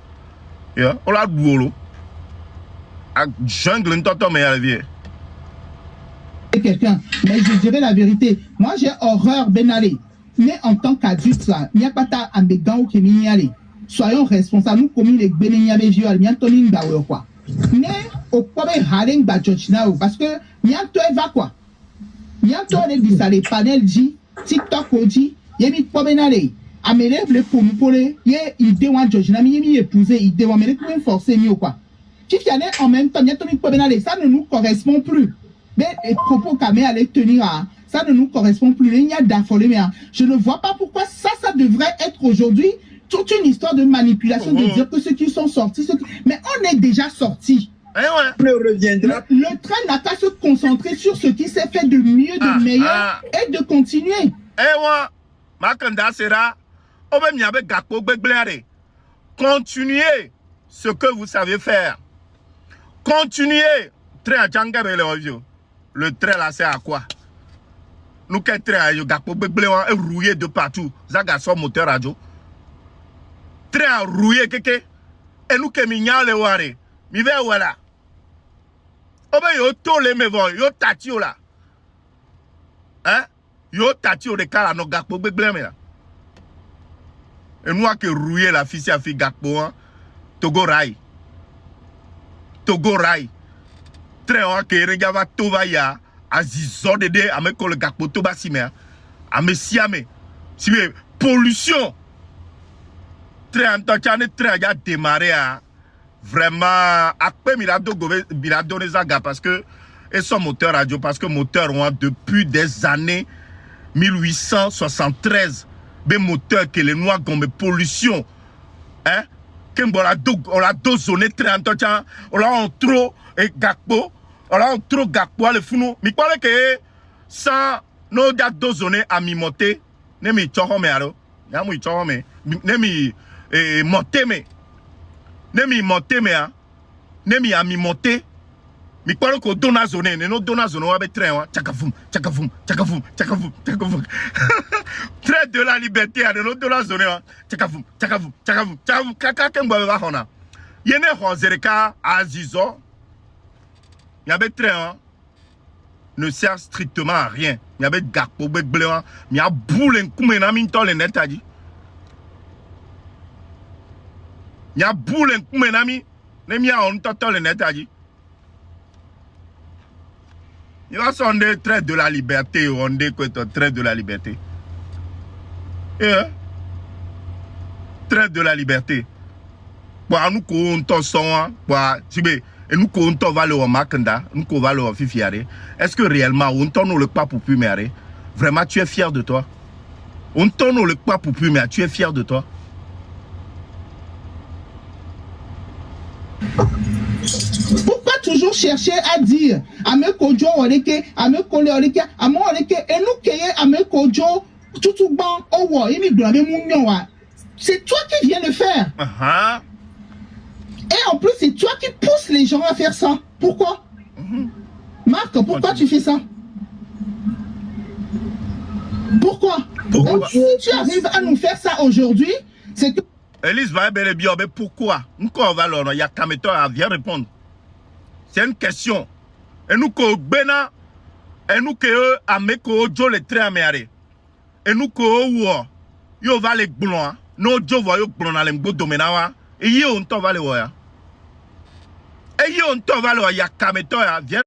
Yeah, on l'a boulot. Jungle, quelqu'un, mais je dirais la vérité. Moi, j'ai horreur Benalé. Mais en tant qu'adulte, il n'y a pas ta ambégan ou qui m'y aller. Soyons responsables. Nous, comme les Benigna Béjio, il y a un tonin d'ailleurs quoi. Mais au point de Hareng Bajochinao, parce que il y a un toit va quoi. Il y a un toit de les panels dit, TikTok dit, il y a mis pas Benalé. Amélé, le pompolé, il y a idée ou un Jojina, il y a mis épousé, idée ou amélé, pour forcer mieux quoi. En même temps, ça ne nous correspond plus. Mais les propos qu'Amé allait tenir, ça ne nous correspond plus. Il y a d'affoler, mais je ne vois pas pourquoi ça devrait être aujourd'hui toute une histoire de manipulation, de dire que ceux qui sont sortis, mais on est déjà sortis. Le train n'a qu'à se concentrer sur ce qui s'est fait de mieux, de meilleur, et de continuer. Continuez ce que vous savez faire. Continuez. Le train là, c'est à quoi? Nous, quel train, est rouillé de partout. Zaga son moteur radio. Train rouillé, et nous, qui m'ignorons les warés. Mi vais voilà. Oh ben, yo tole me voy, yo tatio là. Hein? Yo tatio de kala no gakpo begleme là. Et nous, qui rouillé la fille à fille gakpo, hein? Togo Rai. Togo Rai. Très haut que regava tovaya azizo de ame ko le gakpo toba sime ame siame si pollution très entachane très a démarré à vraiment après milado donné zaga parce que et son moteur radio parce que moteur depuis des années 1873 des moteurs que les noirs comme pollution hein que on l'a zoné très entachane on l'a trop et gakpo alors trop gakpo le funu mi parle que sans no da dozone à mi monter ne mi choho me aro ya mu choho me ne mi monter me ne mi monter me a ne mi a mi monter mi parle que dona zone ne no dona zone wa be train wa chakafum chakafum chakafum chakafum chakafum train de la liberté a no dona zone wa chakafum chakafum chakafum chakafum kaka kemba ba hona yene hozereka azizo. Il y avait train ne sert strictement à rien. Il y avait gakpo bléon, il y a boule comme na minto le net a dit. Il y a boule comme na mi, ne mi a on toto le net a dit. Il va sonder trait de la liberté, on dit que trait de la liberté. Trait de la liberté. Pour nous qu'on t'en pour et nous comptons valeur au Makanda, nous comptons valeur au Fifiare. Est-ce que réellement on tourne le pas pour plus mériter? Vraiment tu es fier de toi? On tourne le pas pour plus mériter, tu es fier de toi? Pourquoi toujours chercher à dire Ame Kojo Oreke, Ame Kole Oreke, Ame Oreke, et nous qui Ame Kojo, tout ban, oh, il me doit me mounionwa. C'est toi qui viens le faire. Et en plus, c'est toi qui pousses les gens à faire ça. Pourquoi? Marc, pourquoi tu fais ça? Pourquoi? Donc, si tu arrives à nous faire ça aujourd'hui, c'est que... Elise va bel et bien, mais pourquoi? Nous, on va leur il y a Kameto à bien répondre. C'est une question. Et nous, qu'on bena, et nous, que ameko, jo le train améré. Et nous, qu'on yo va les blonds, no jo va yo blonds à l'embo domenawa, et yo on t'en va le voir. Et yo on t'en va le voir, il y a Kameto à bien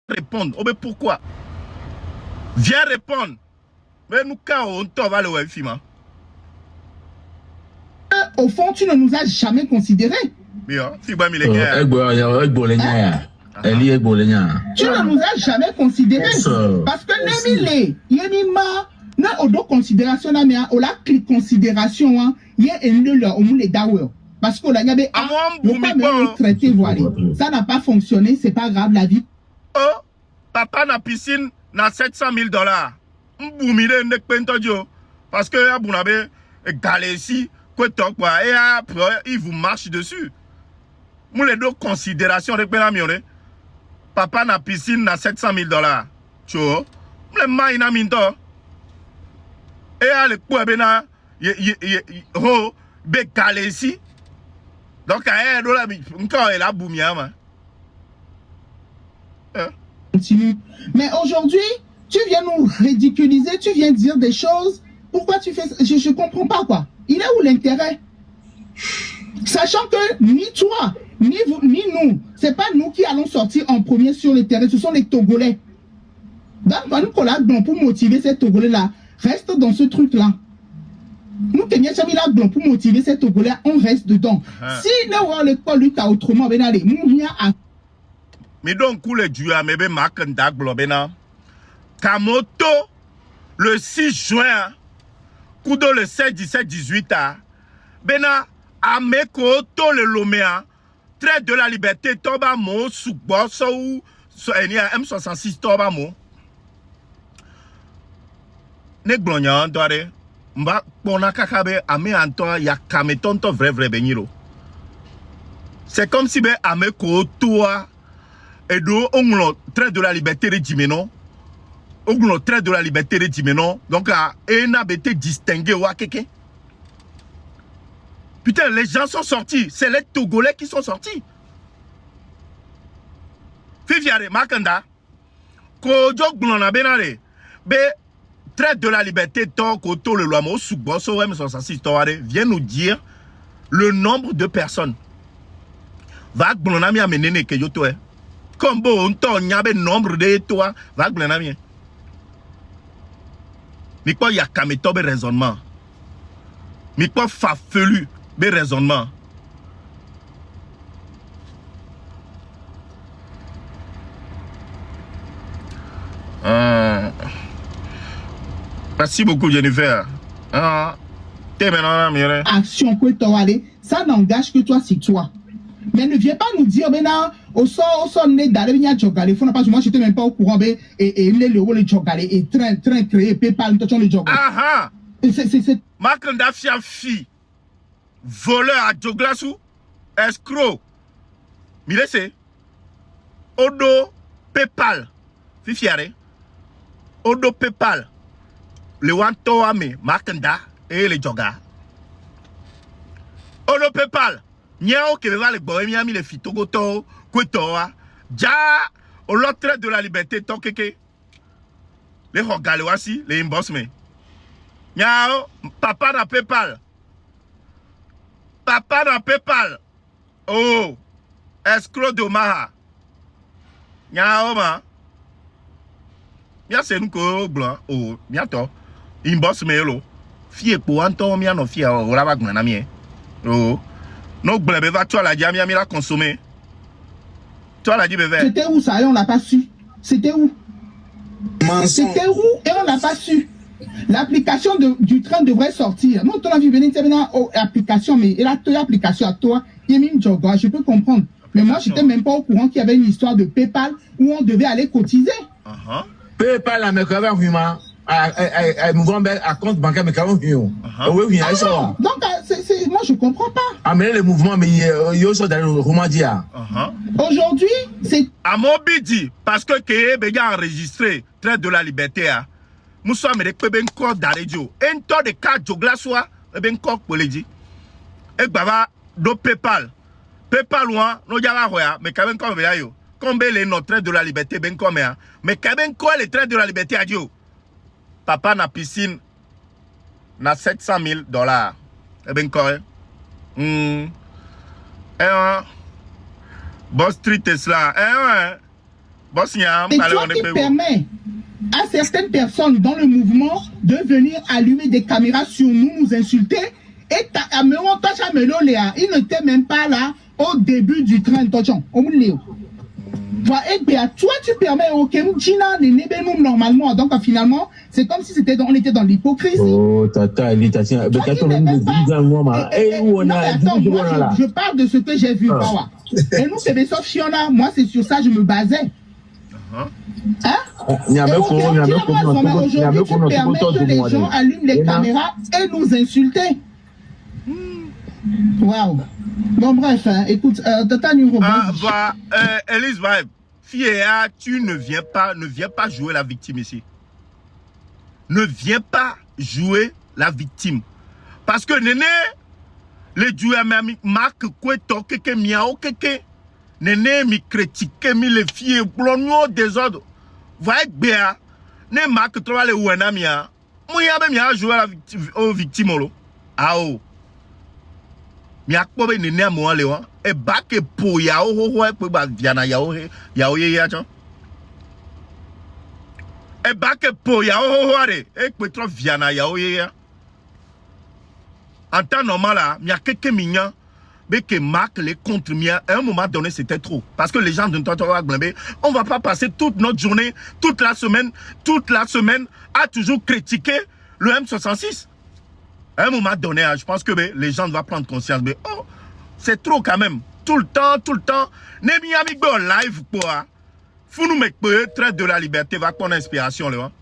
répondre. Oh, mais pourquoi? Viens répondre. Mais nous, quand on t'en va le voir, fima. Au fond, tu ne nous as jamais considérés. Tu ne nous as jamais considérés. Parce que Nemile, Yenima, na odo considération na mea, ola clic considération, yé enle au moule dawe. Parce qu'on a gabé, traité voilé. Ça n'a pas fonctionné, c'est pas grave la vie. Oh, papa na piscine na $700,000. Mboumile nek pentodio. Parce que abunabe galesi. Et après, il vous marche dessus. Moi, les deux considérations, papa na piscine na $700,000. Tu vois? Le maïna minto. Et à l'époque, ho, be kalesi. Donc, encore la boumia. Continue. Mais aujourd'hui, tu viens nous ridiculiser, tu viens dire des choses. Pourquoi tu fais ça? Je comprends pas quoi. Il est où l'intérêt? Sachant que ni toi, ni vous, ni nous, c'est pas nous qui allons sortir en premier sur le terrain, ce sont les Togolais. Donc, nous collaborons pour motiver ces Togolais-là. Reste dans ce truc-là. Nous, Kenya Chamila, pour motiver ces Togolais, on reste dedans. Si nous avons l'école, lui, autrement, ben allez, nous, à. Mais donc, où les dieux, mais ben, Makanda, Globena, Kamoto, le 6 juin, Kudo le 16, 17, 18 a Bena Ameko to le Lomea Trait de la liberté Toba mo Soukbo So M66 Toba mo Nek blonyan Doare Mba Pona kakabe Ame Antoa Ya Kameton to vrai beniro. C'est comme si be Ameko Toa Edo Onglo Trait de la liberté de Jimeno au trait de la liberté de Dimeno, donc il a été distingué ou keke. Putain, les gens sont sortis, c'est les Togolais qui sont sortis. Fifiare Makanda, Kojo Glona Benare, be trait de la liberté Koto le Loamo Soukboso M66 vient nous dire le nombre de personnes. Va Glona mi amenene ke yoto e. Comme bon on ton nyabe nombre de toi, va Glona mi. Mais quoi, il y a Kameto de raisonnement. Mais quoi, fafelu de raisonnement. Merci beaucoup, Jennifer. Action que tu as allé, ça n'engage que toi, c'est toi. Mais ne viens pas nous dire, maintenant, au sort, né d'aller venir jogaler. Faut pas, moi, j'étais même pas au courant, et le jogaler, et train créé, PayPal, tout le jogaler. Ah ah! C'est. Makanda fi voleur à joglasu, escroc. Mille c'est. Odo PayPal. Fifiare. Odo PayPal. Le wanto ame, Makanda, et les joga. Odo PayPal. Niao que va les bohémiens, les fitogoto, kwetoa, ja, au l'autre de la liberté, tokeke. Les rogalewasi, les imbosme. Niao, papa na PayPal. Papa na PayPal. Oh, escroc de Maha. Niao, ma. Nia c'est nous ko blanc. Oh, bientôt. Imbosme lo. Fie pour Anton, mia no fie, au la bague na mien. Oh. Non, bébé, toi la diamia la consommer. Toi la dit bébé. C'était où ça et on l'a pas su. C'était où? C'était où et on l'a pas su. L'application du train devrait sortir. Non, ton avis venir maintenant application mais et la application à toi, je peux comprendre. Mais moi j'étais même pas au courant qu'il y avait une histoire de PayPal où on devait aller cotiser. PayPal la me mouvement à compte bancaire, mais quand même, oui, ça. Donc, moi, je comprends pas. Ah, mais les mouvements, mais il y a aussi dans le roman d'hier. Aujourd'hui, c'est. À mon bidi, parce que Kéé a enregistré Traite de la liberté, nous sommes des corps d'Aredio. Un temps de 4 glaçois, et corps pour les dire. Et bava, do PayPal. PayPal, nous avons mais quand même, comme yo. Combien les notre Traite de la liberté, ben comme mais quand même, quoi les Traite de la liberté à Dieu? Papa na piscine, na $700,000. Et ben quoi? Boss Street Tesla. Boss Yam. Et toi qui permet à certaines personnes dans le mouvement de venir allumer des caméras sur nous, nous insulter. Et il ne t'est même pas là au début du train. Toi, tu permets au Kemchina de normalement. Donc finalement, c'est comme si on était dans l'hypocrisie. Oh, tata, je parle de ce que j'ai vu. Et nous, c'est sauf Fiona. Moi, c'est sur ça que je me basais. Aujourd'hui, tu permets que les gens allument les caméras et nous insulter. Waouh. Bon, bref, écoute, Tata Nuro. Elise Vibe, Fiea, tu ne viens pas jouer la victime ici. Ne viens pas jouer la victime. Parce que Néné, les joueurs marquent quoi, toque, miao, keke. Néné, mi critique, mi les filles, blonio, désordre. Voyez bien, ne marque trop les ouena mia. Moi, y a joué aux victimes, ah oh. Mi akpobe Néné à moi, Léon. Et bac et pour yao, pour Viana yao, yao ye chon. Et bac et pour yao, et pour trop Viana yao ye. En temps normal, là, il y a quelques mignons. Mais que marque les contre miens, à un moment donné, c'était trop. Parce que les gens de on ne va pas passer toute notre journée, toute la semaine, à toujours critiquer le M66. À un moment donné, je pense que les gens doivent prendre conscience. Mais oh, c'est trop quand même. Tout le temps. Nemi amigo live quoi. Fou nous mec Traite de la liberté va prendre inspiration là.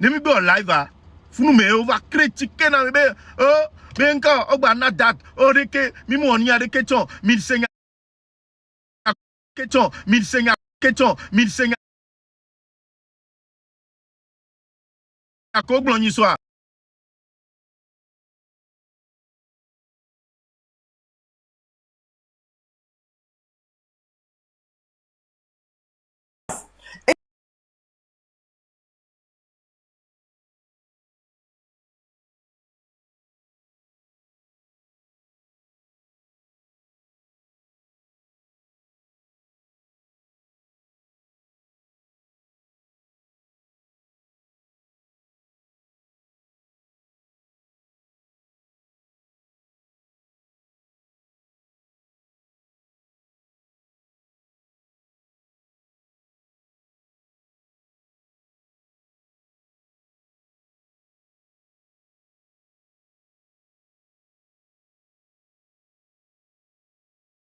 Nemi go live va. Fou nous mais on va critiquer dans le oh. Mais encore, on va date, on reke, mimo on y a des questions, 1500 questions, 1500 questions, 1500 à quoi blonny soit.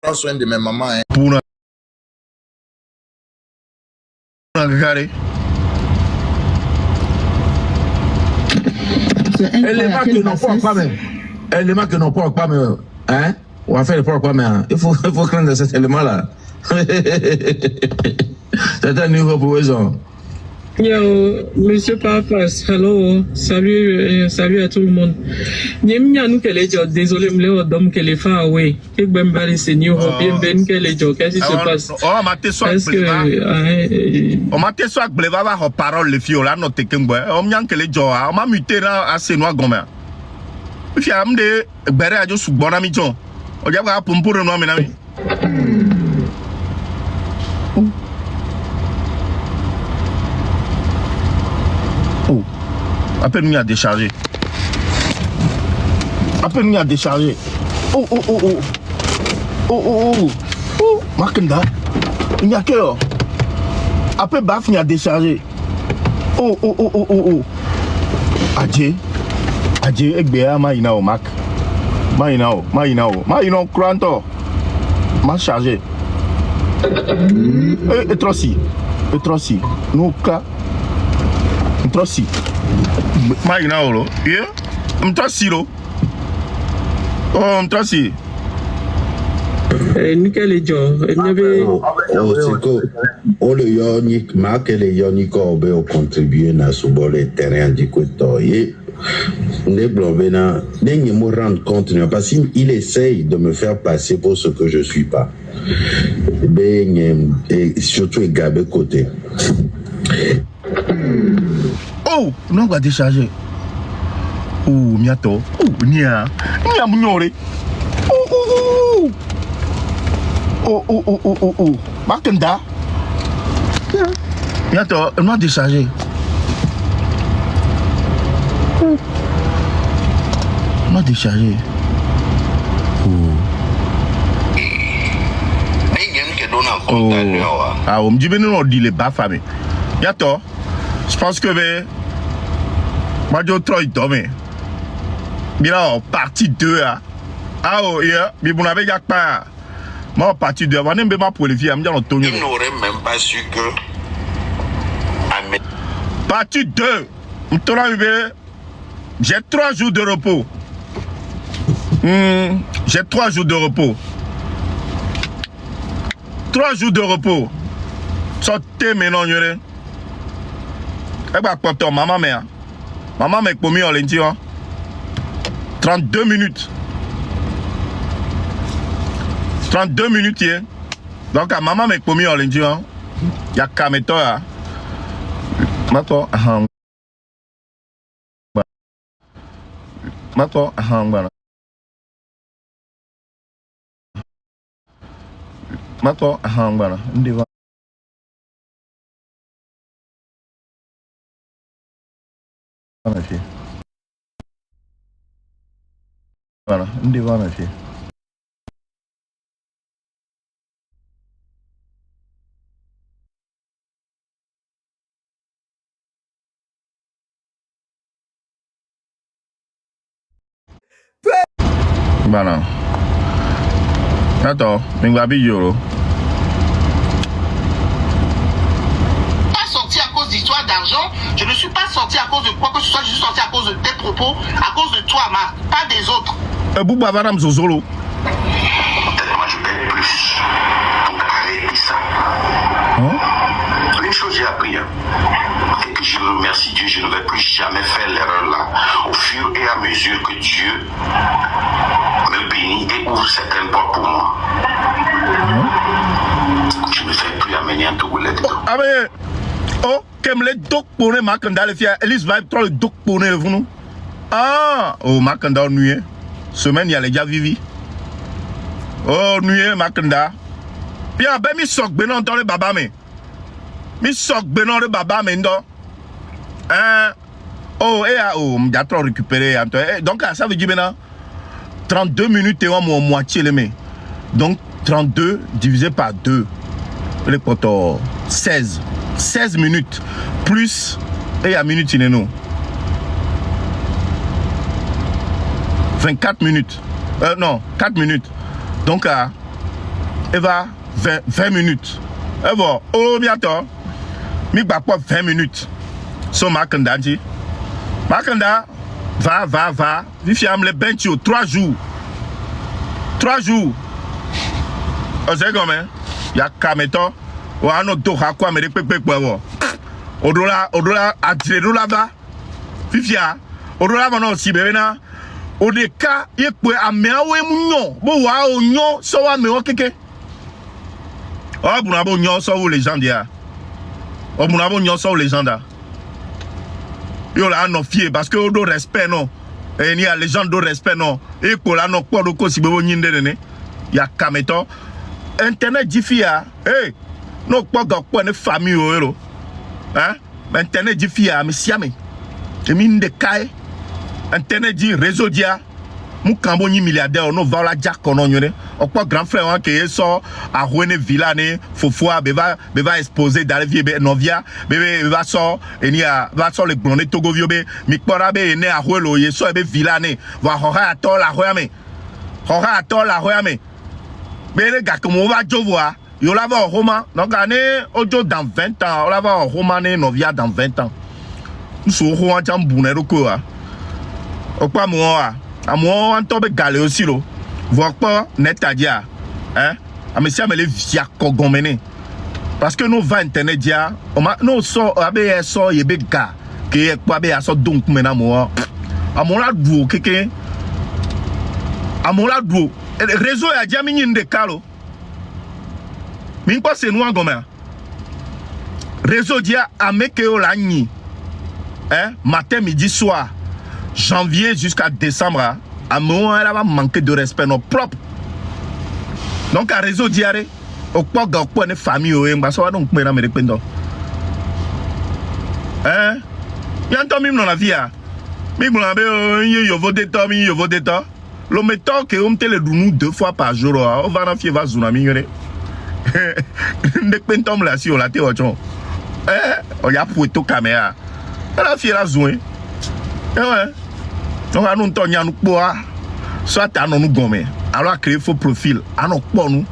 Prends soin de mes mamans. Hein. Pour regarder. Éléments que n'ont pas même. Éléments que n'ont pas même. Hein? On va faire le pourquoi même. Il faut craindre cet élément-là. C'est un nouveau provision. Yo, monsieur Papas, hello, salut à tout le monde. Nous désolé, me qu'elle est far away. Et Bembali, c'est New Hope, Ben qu'elle est qu'est-ce qui se passe? Oh, ma te soit on m'a te soit bleva va parole les filles là, non te kembo. On m'y a qu'elle est on m'a muté là à Senois Gomé. Puis à m'de bere à jo sous bon ami John. On dirait que pour le nom, mes amis. Oh, appelle-nous à décharger. Appelle-nous à décharger. Oh. Makenda. Il y a quelle heure? Après Baf, il y a décharger. Oh. Adje, Egbea, Maïnao, Mac. Maïnao, Cranto. Ma chargé. Et Trossi. Nous, m'trossi. Maïna olo. Yeah. M'trossi lo. Oh, m'trossi. Nickel et John. Siko, o le yoni, ma que le yoni ko obe o contribuer na subo le terrain du côté. Et les blancs venant, ne me rendre compte parce qu'il essaye de me faire passer pour ce que je suis pas. Et surtout égabe côté. Oh, non, on va décharger. Oh, miato. Oh, nia. Nia mnyore. Oh. Oh. Makenda. Miato, on va décharger. On va décharger. Oh. Ah, on me dit, mais non, on dit les bas familles. Miato, je pense que moi, je trop dormi. Bien, partie 2. Ah, oh, yeah. Mais vous n'avez pas. Moi, partie 2. Moi, je n'aime pas pour les filles. Je n'aurais même pas su que. Partie 2. J'ai 3 jours de repos. J'ai 3 jours de repos. 3 jours de repos. Sortez maintenant, yore. Eh bien, quoi, maman, mère. Maman m'a commis en lundi. 32 minutes. 32 minutes, hier. Donc, maman m'a commis en lundi. Il y a Kameto. Mato, Mato, Mato, Ndiva. Voilà, Ndiva, ma fille. Voilà. Attends, Mingwabi Yoro. Pas sorti à cause d'histoire d'argent, je ne suis pas sorti à cause de quoi que ce soit, je suis sorti à cause de tes propos, à cause de toi, pas des autres. Bouba Varam Zozolo. Moi je paye plus. Donc arrêtez ça. Une chose j'ai appris, et que je remercie Dieu, je ne vais plus jamais faire l'erreur là. Au fur et à mesure que Dieu me bénit et ouvre certaines portes pour moi. Je ne fais plus amener un Togolais dedans. Ah mais, oh, comme les docs pour les Makanda, les filles, Elise va trop le doc pour les vous. Ah, oh, Makanda nuit. Semaine, il y a les gars vivi. Oh, nuit, Makanda. Bien, ben, mi sok benon dans le baba, mais. Mi sok benon le baba, mais non. Hein? Oh, j'ai trop récupéré. Donc, ça veut dire maintenant 32 minutes et on moitié les mains. Donc, 32 divisé par 2. Les potos, 16. 16 minutes. Plus, et à minute, il est nous. 24 minutes. Non, 4 minutes. Donc, elle va 20 minutes. Elle va, oh, bientôt. Mais pas 20 minutes. So, Makanda, Makanda, va. Vifiam les benchio, 3 jours. 3 jours. Vous savez comment? Il y a Kameto. Ou un autre quoi, mais des pépés pour avoir. Odola, Adredola va. Vifia. Odola va aussi, bébé. Odeka, il peut amener un mounion. Bon, waouh, non, ça va me ok. Oh, vous n'avez pas de ça aux légendes. Oh, vous n'avez pas de ça aux légendes. Yo là, non, fier, parce que on doit respect, non. Et il y a les gens de respect, non. Et pour là, non, quoi, donc, si vous n'avez pas il y a Kameto. Internet dit fia, hey, non, quoi, de famille, hein? Internet dit fia, mais si, mais. Et mine de caille. Internet dit réseau dia mou kamboni milliardaire no va la jack kono nyone okwa grand frère wan ke so a rene villa ne fofua be va exposer dans les vie be novia be va so eni a va so le blonde togo vio be mi kpora be ne a hwelo ye so be villa ne va hoha to la hoyame be le gars comme on va jovoir yo la va au Roma donc année ojo dans 20 ans on la va au Roma ne novia dans 20 ans so ho an jam bu na ro ko a o pa mo a amo an to be galé aussi lo voir pas net a dia hein a me me le via kogomene parce que nous va internet dia o ma no so abe so ye be ga ke kwa be aso donc mena mo amola du keke amola du réseau ya dia mi nyinde kalo mi pas c'est nous en gomé réseau dia ameke o la ni hein matin midi soir janvier jusqu'à décembre à moment elle va manquer de respect nos propres donc à réseau diaré au quoi ga quoi ne famille o en baso donc me na me rependo hein yanto mim dans la vie a mi gbo be yo vote to le mettons que on te le nous 2 fois par jour on va na fie va zuna mi yore ne pentom la si o la te o chon o ya pueto caméra la fie la zoué ouais donc à nous tonya nous poa soit à nous gomé alors créer faux profil à nous po nous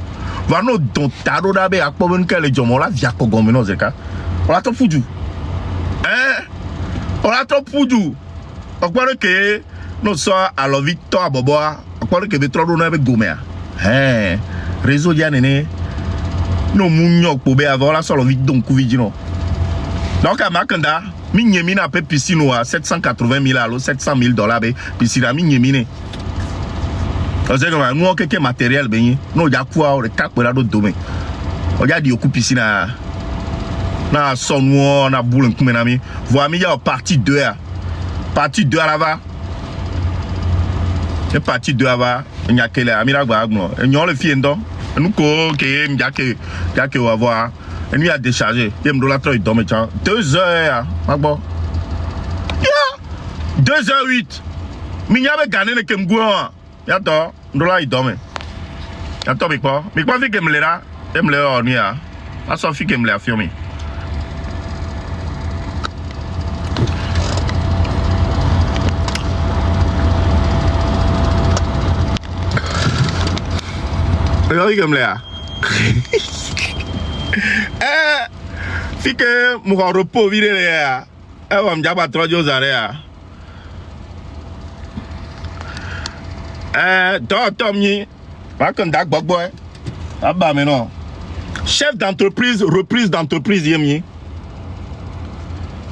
va nous don tado da be akpo ben kele jomo la via ko gomé no zeka on la to fuju on la to fuju okpare ke no so à la victoire bobo okpare ke be tro na be gomé réseau dia nene no munyo po be avant la solo vite donc vidino donc à makanda mi nyemi na pe piscine à 780 000 alors 700 000 dollars be piscine mi nyemi ne o se comme nous quelque matériel ben no ja kwa o ka pe la do domaine o ja di oku piscine na sonwo na boule nkume na mi voir mi ya partie 2 à la va et partie 2 à va nya kele amira gba agbo enyo le fi ndo nous ko ke mi ja ke o avoir et lui a déchargé. Il me donne la troille dormir 2 heures. Magbo. 2h08. Mignave gagné le kemgouan. Yato, ndola il dormait. Yato mikwa. Mikwa fi kem le la. Em le on ya. Aso fi kem le a filmé. Fi kem le a. Si que mon repos vide là, va me dire pas 3 jours arrêt. Tommy, pas comme Dak Bogboy. Ah bah mais non. Chef d'entreprise, reprise d'entreprise yemi.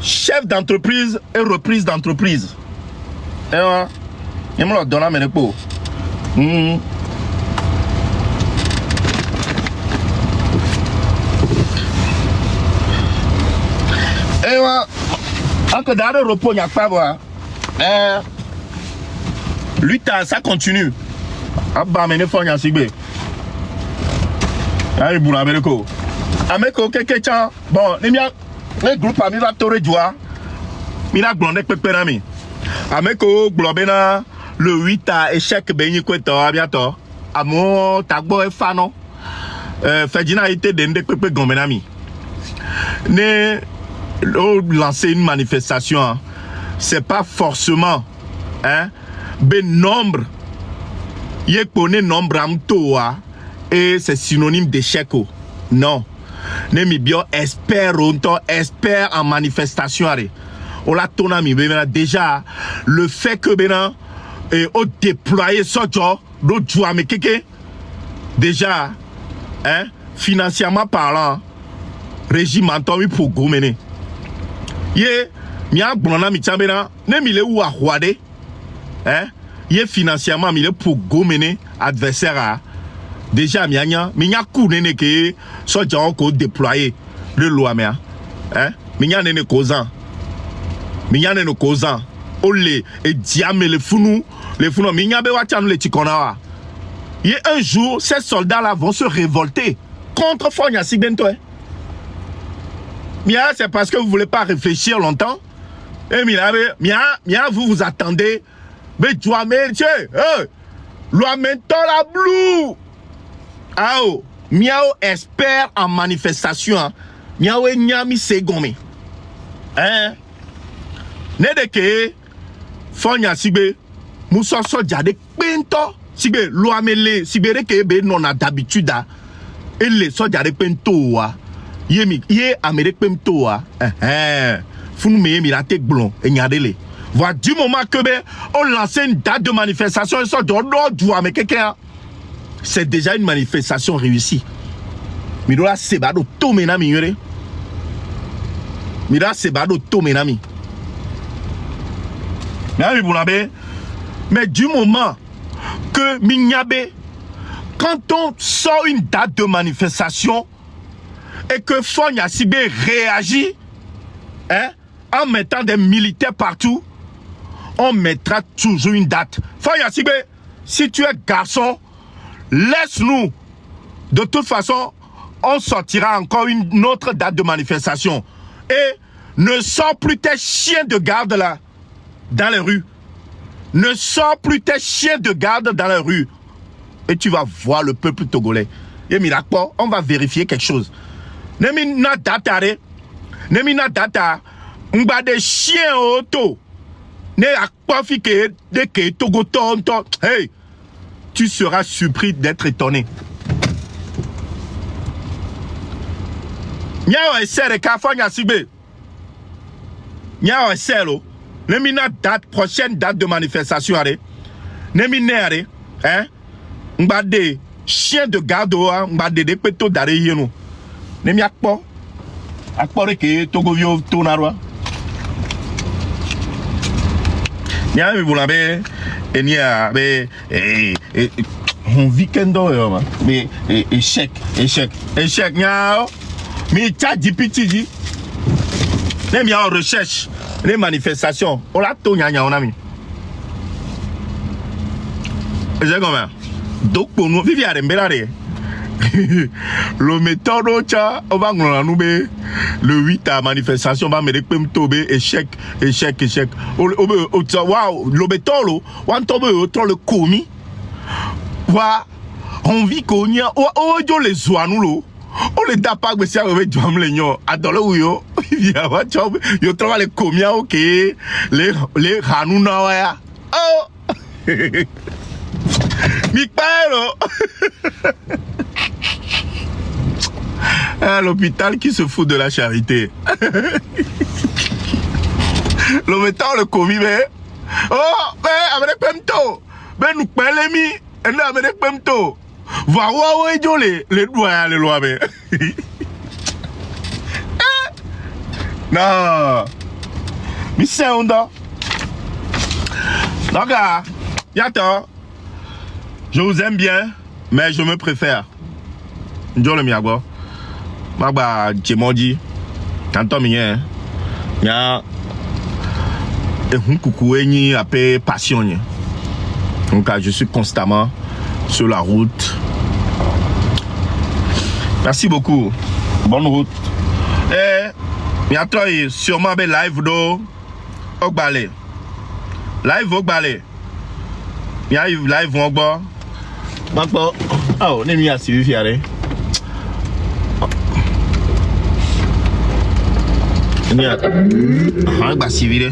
Chef d'entreprise et reprise d'entreprise. Eh ouais. Il me l'a donné mais pas. Et voilà, encore dans le repos, il n'y a pas voir. Lui, ça continue. Ah bah, mais il faut y en signer. Ah, il boule Américo. Américo, quelqu'un, bon, les groupes amis va te rejoindre. Il a glondé pépérami. Américo, globena, le 8 à échec, béni, quoi, à bientôt. À mon tagbo et fano. Fedina était d'ende pépé gomenami. Ne. Lancer une manifestation, c'est pas forcément nombre. Il connaît nombre amtoa et c'est synonyme d'échec. Non. Nemi bio expert en manifestation. On l'a tourné déjà le fait que bena au déployer ce job d'autres joueurs mais déjà financièrement parlant régime Antoine pour gouverner. Ye mia blona mi chambena ne mi le wa hwade ye financièrement mi le pour gomene adversaire déjà mi nya ku nene ke so jan ko déployer le loi mea mi nya nene kozan ole e diame le funu mi nya be wa chanu le tikona wa ye un jour ces soldats là vont se révolter contre Fonya Sigbento Mia, c'est parce que vous ne voulez pas réfléchir longtemps. Et Mia, vous attendez. Mais tu as mis, la blue. Ah, Miao expert en manifestation. Miao et Nyami Segome. Nedeke, Fonya Sigbe, Moussa Sodjade, Pento, Sigbe, Loamele, Sigbe, Kebe, non a d'habitude. Et les Sodjade Pento, Ye Amérique Pemtoa, Faut nous mettre mirate blond et nyadele. Voilà du moment que on lance une date de manifestation, ils sont de mais quelqu'un. C'est déjà une manifestation réussie. Mira sebado to menami yore. Mira sebado to menami. Mais du moment que Minyabe, quand on sort une date de manifestation et que Fonya Sibé réagit, hein, en mettant des militaires partout, on mettra toujours une date. Fonya Sibé, si tu es garçon, laisse-nous. De toute façon, on sortira encore une autre date de manifestation. Et ne sors plus tes chiens de garde là, dans les rues. Ne sors plus tes chiens de garde dans les rues. Et tu vas voir le peuple togolais. Et Mirakpo, on va vérifier quelque chose. Nemina data, on va des chiens auto. Ne akpofi que Togo tonton. Hey, tu seras surpris d'être étonné. Nyao essere Kafonya Sibé. Nyao essere. Nemina date, prochaine date de manifestation. Nemina, hein? Mbade, chien de garde, mbade de peto d'arrêt, nous. Nemi akpo. Akpo reke Togovio tonarwa. Nya mi bulabe, enya be, on weekendo, mais échec, nyao. Mi tcha dipiti. Nemi en recherche. Les manifestations, on l'a tout gagné, on a mis. C'est comment? Donc pour nous, vivre à Mbélare. Le méthode, on va nous le 8 à manifestation, on va me dire échec. Waouh, le méthode, on tombe autour le commis. On vit qu'on y a, on les soins nous. On les da pas que c'est avec Dom Legnon. Adole où yo travaille les combien ok les Hanouna ouais. Oh. Mikpaelo. L'hôpital qui se fout de la charité. Le mettant le commis mais oh mais avec pemto. Ben nous pelemi et là avec pemto. Va voir les doigts les lois mais non mais c'est un donc yato je vous aime bien mais je me préfère Njolo miago magba Djemondi tanto mien ya coucou eni appelé passion donc je suis constamment sur la route. Merci beaucoup. Bonne route. Et bientôt sûrement be live do Ogbale. Live Ogbale. Bien live Ogbo. Magbo. Oh, nemi a suivi fiare. Nemi a. Ah, ba suivi.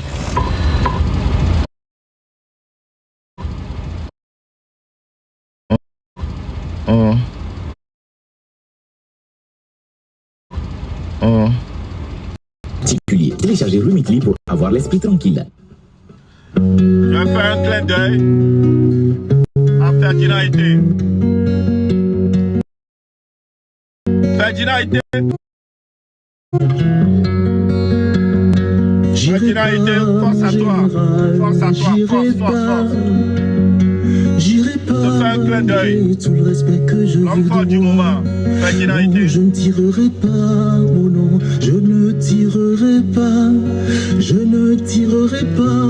Particulier. Téléchargez Remitly pour avoir l'esprit tranquille. Je vais faire un clin d'œil à Ferdinand Été. Ferdinand Été, force à toi. Force. J'irai pas tout le respect que je vous dois. Je ne tirerai pas mon nom, je ne tirerai pas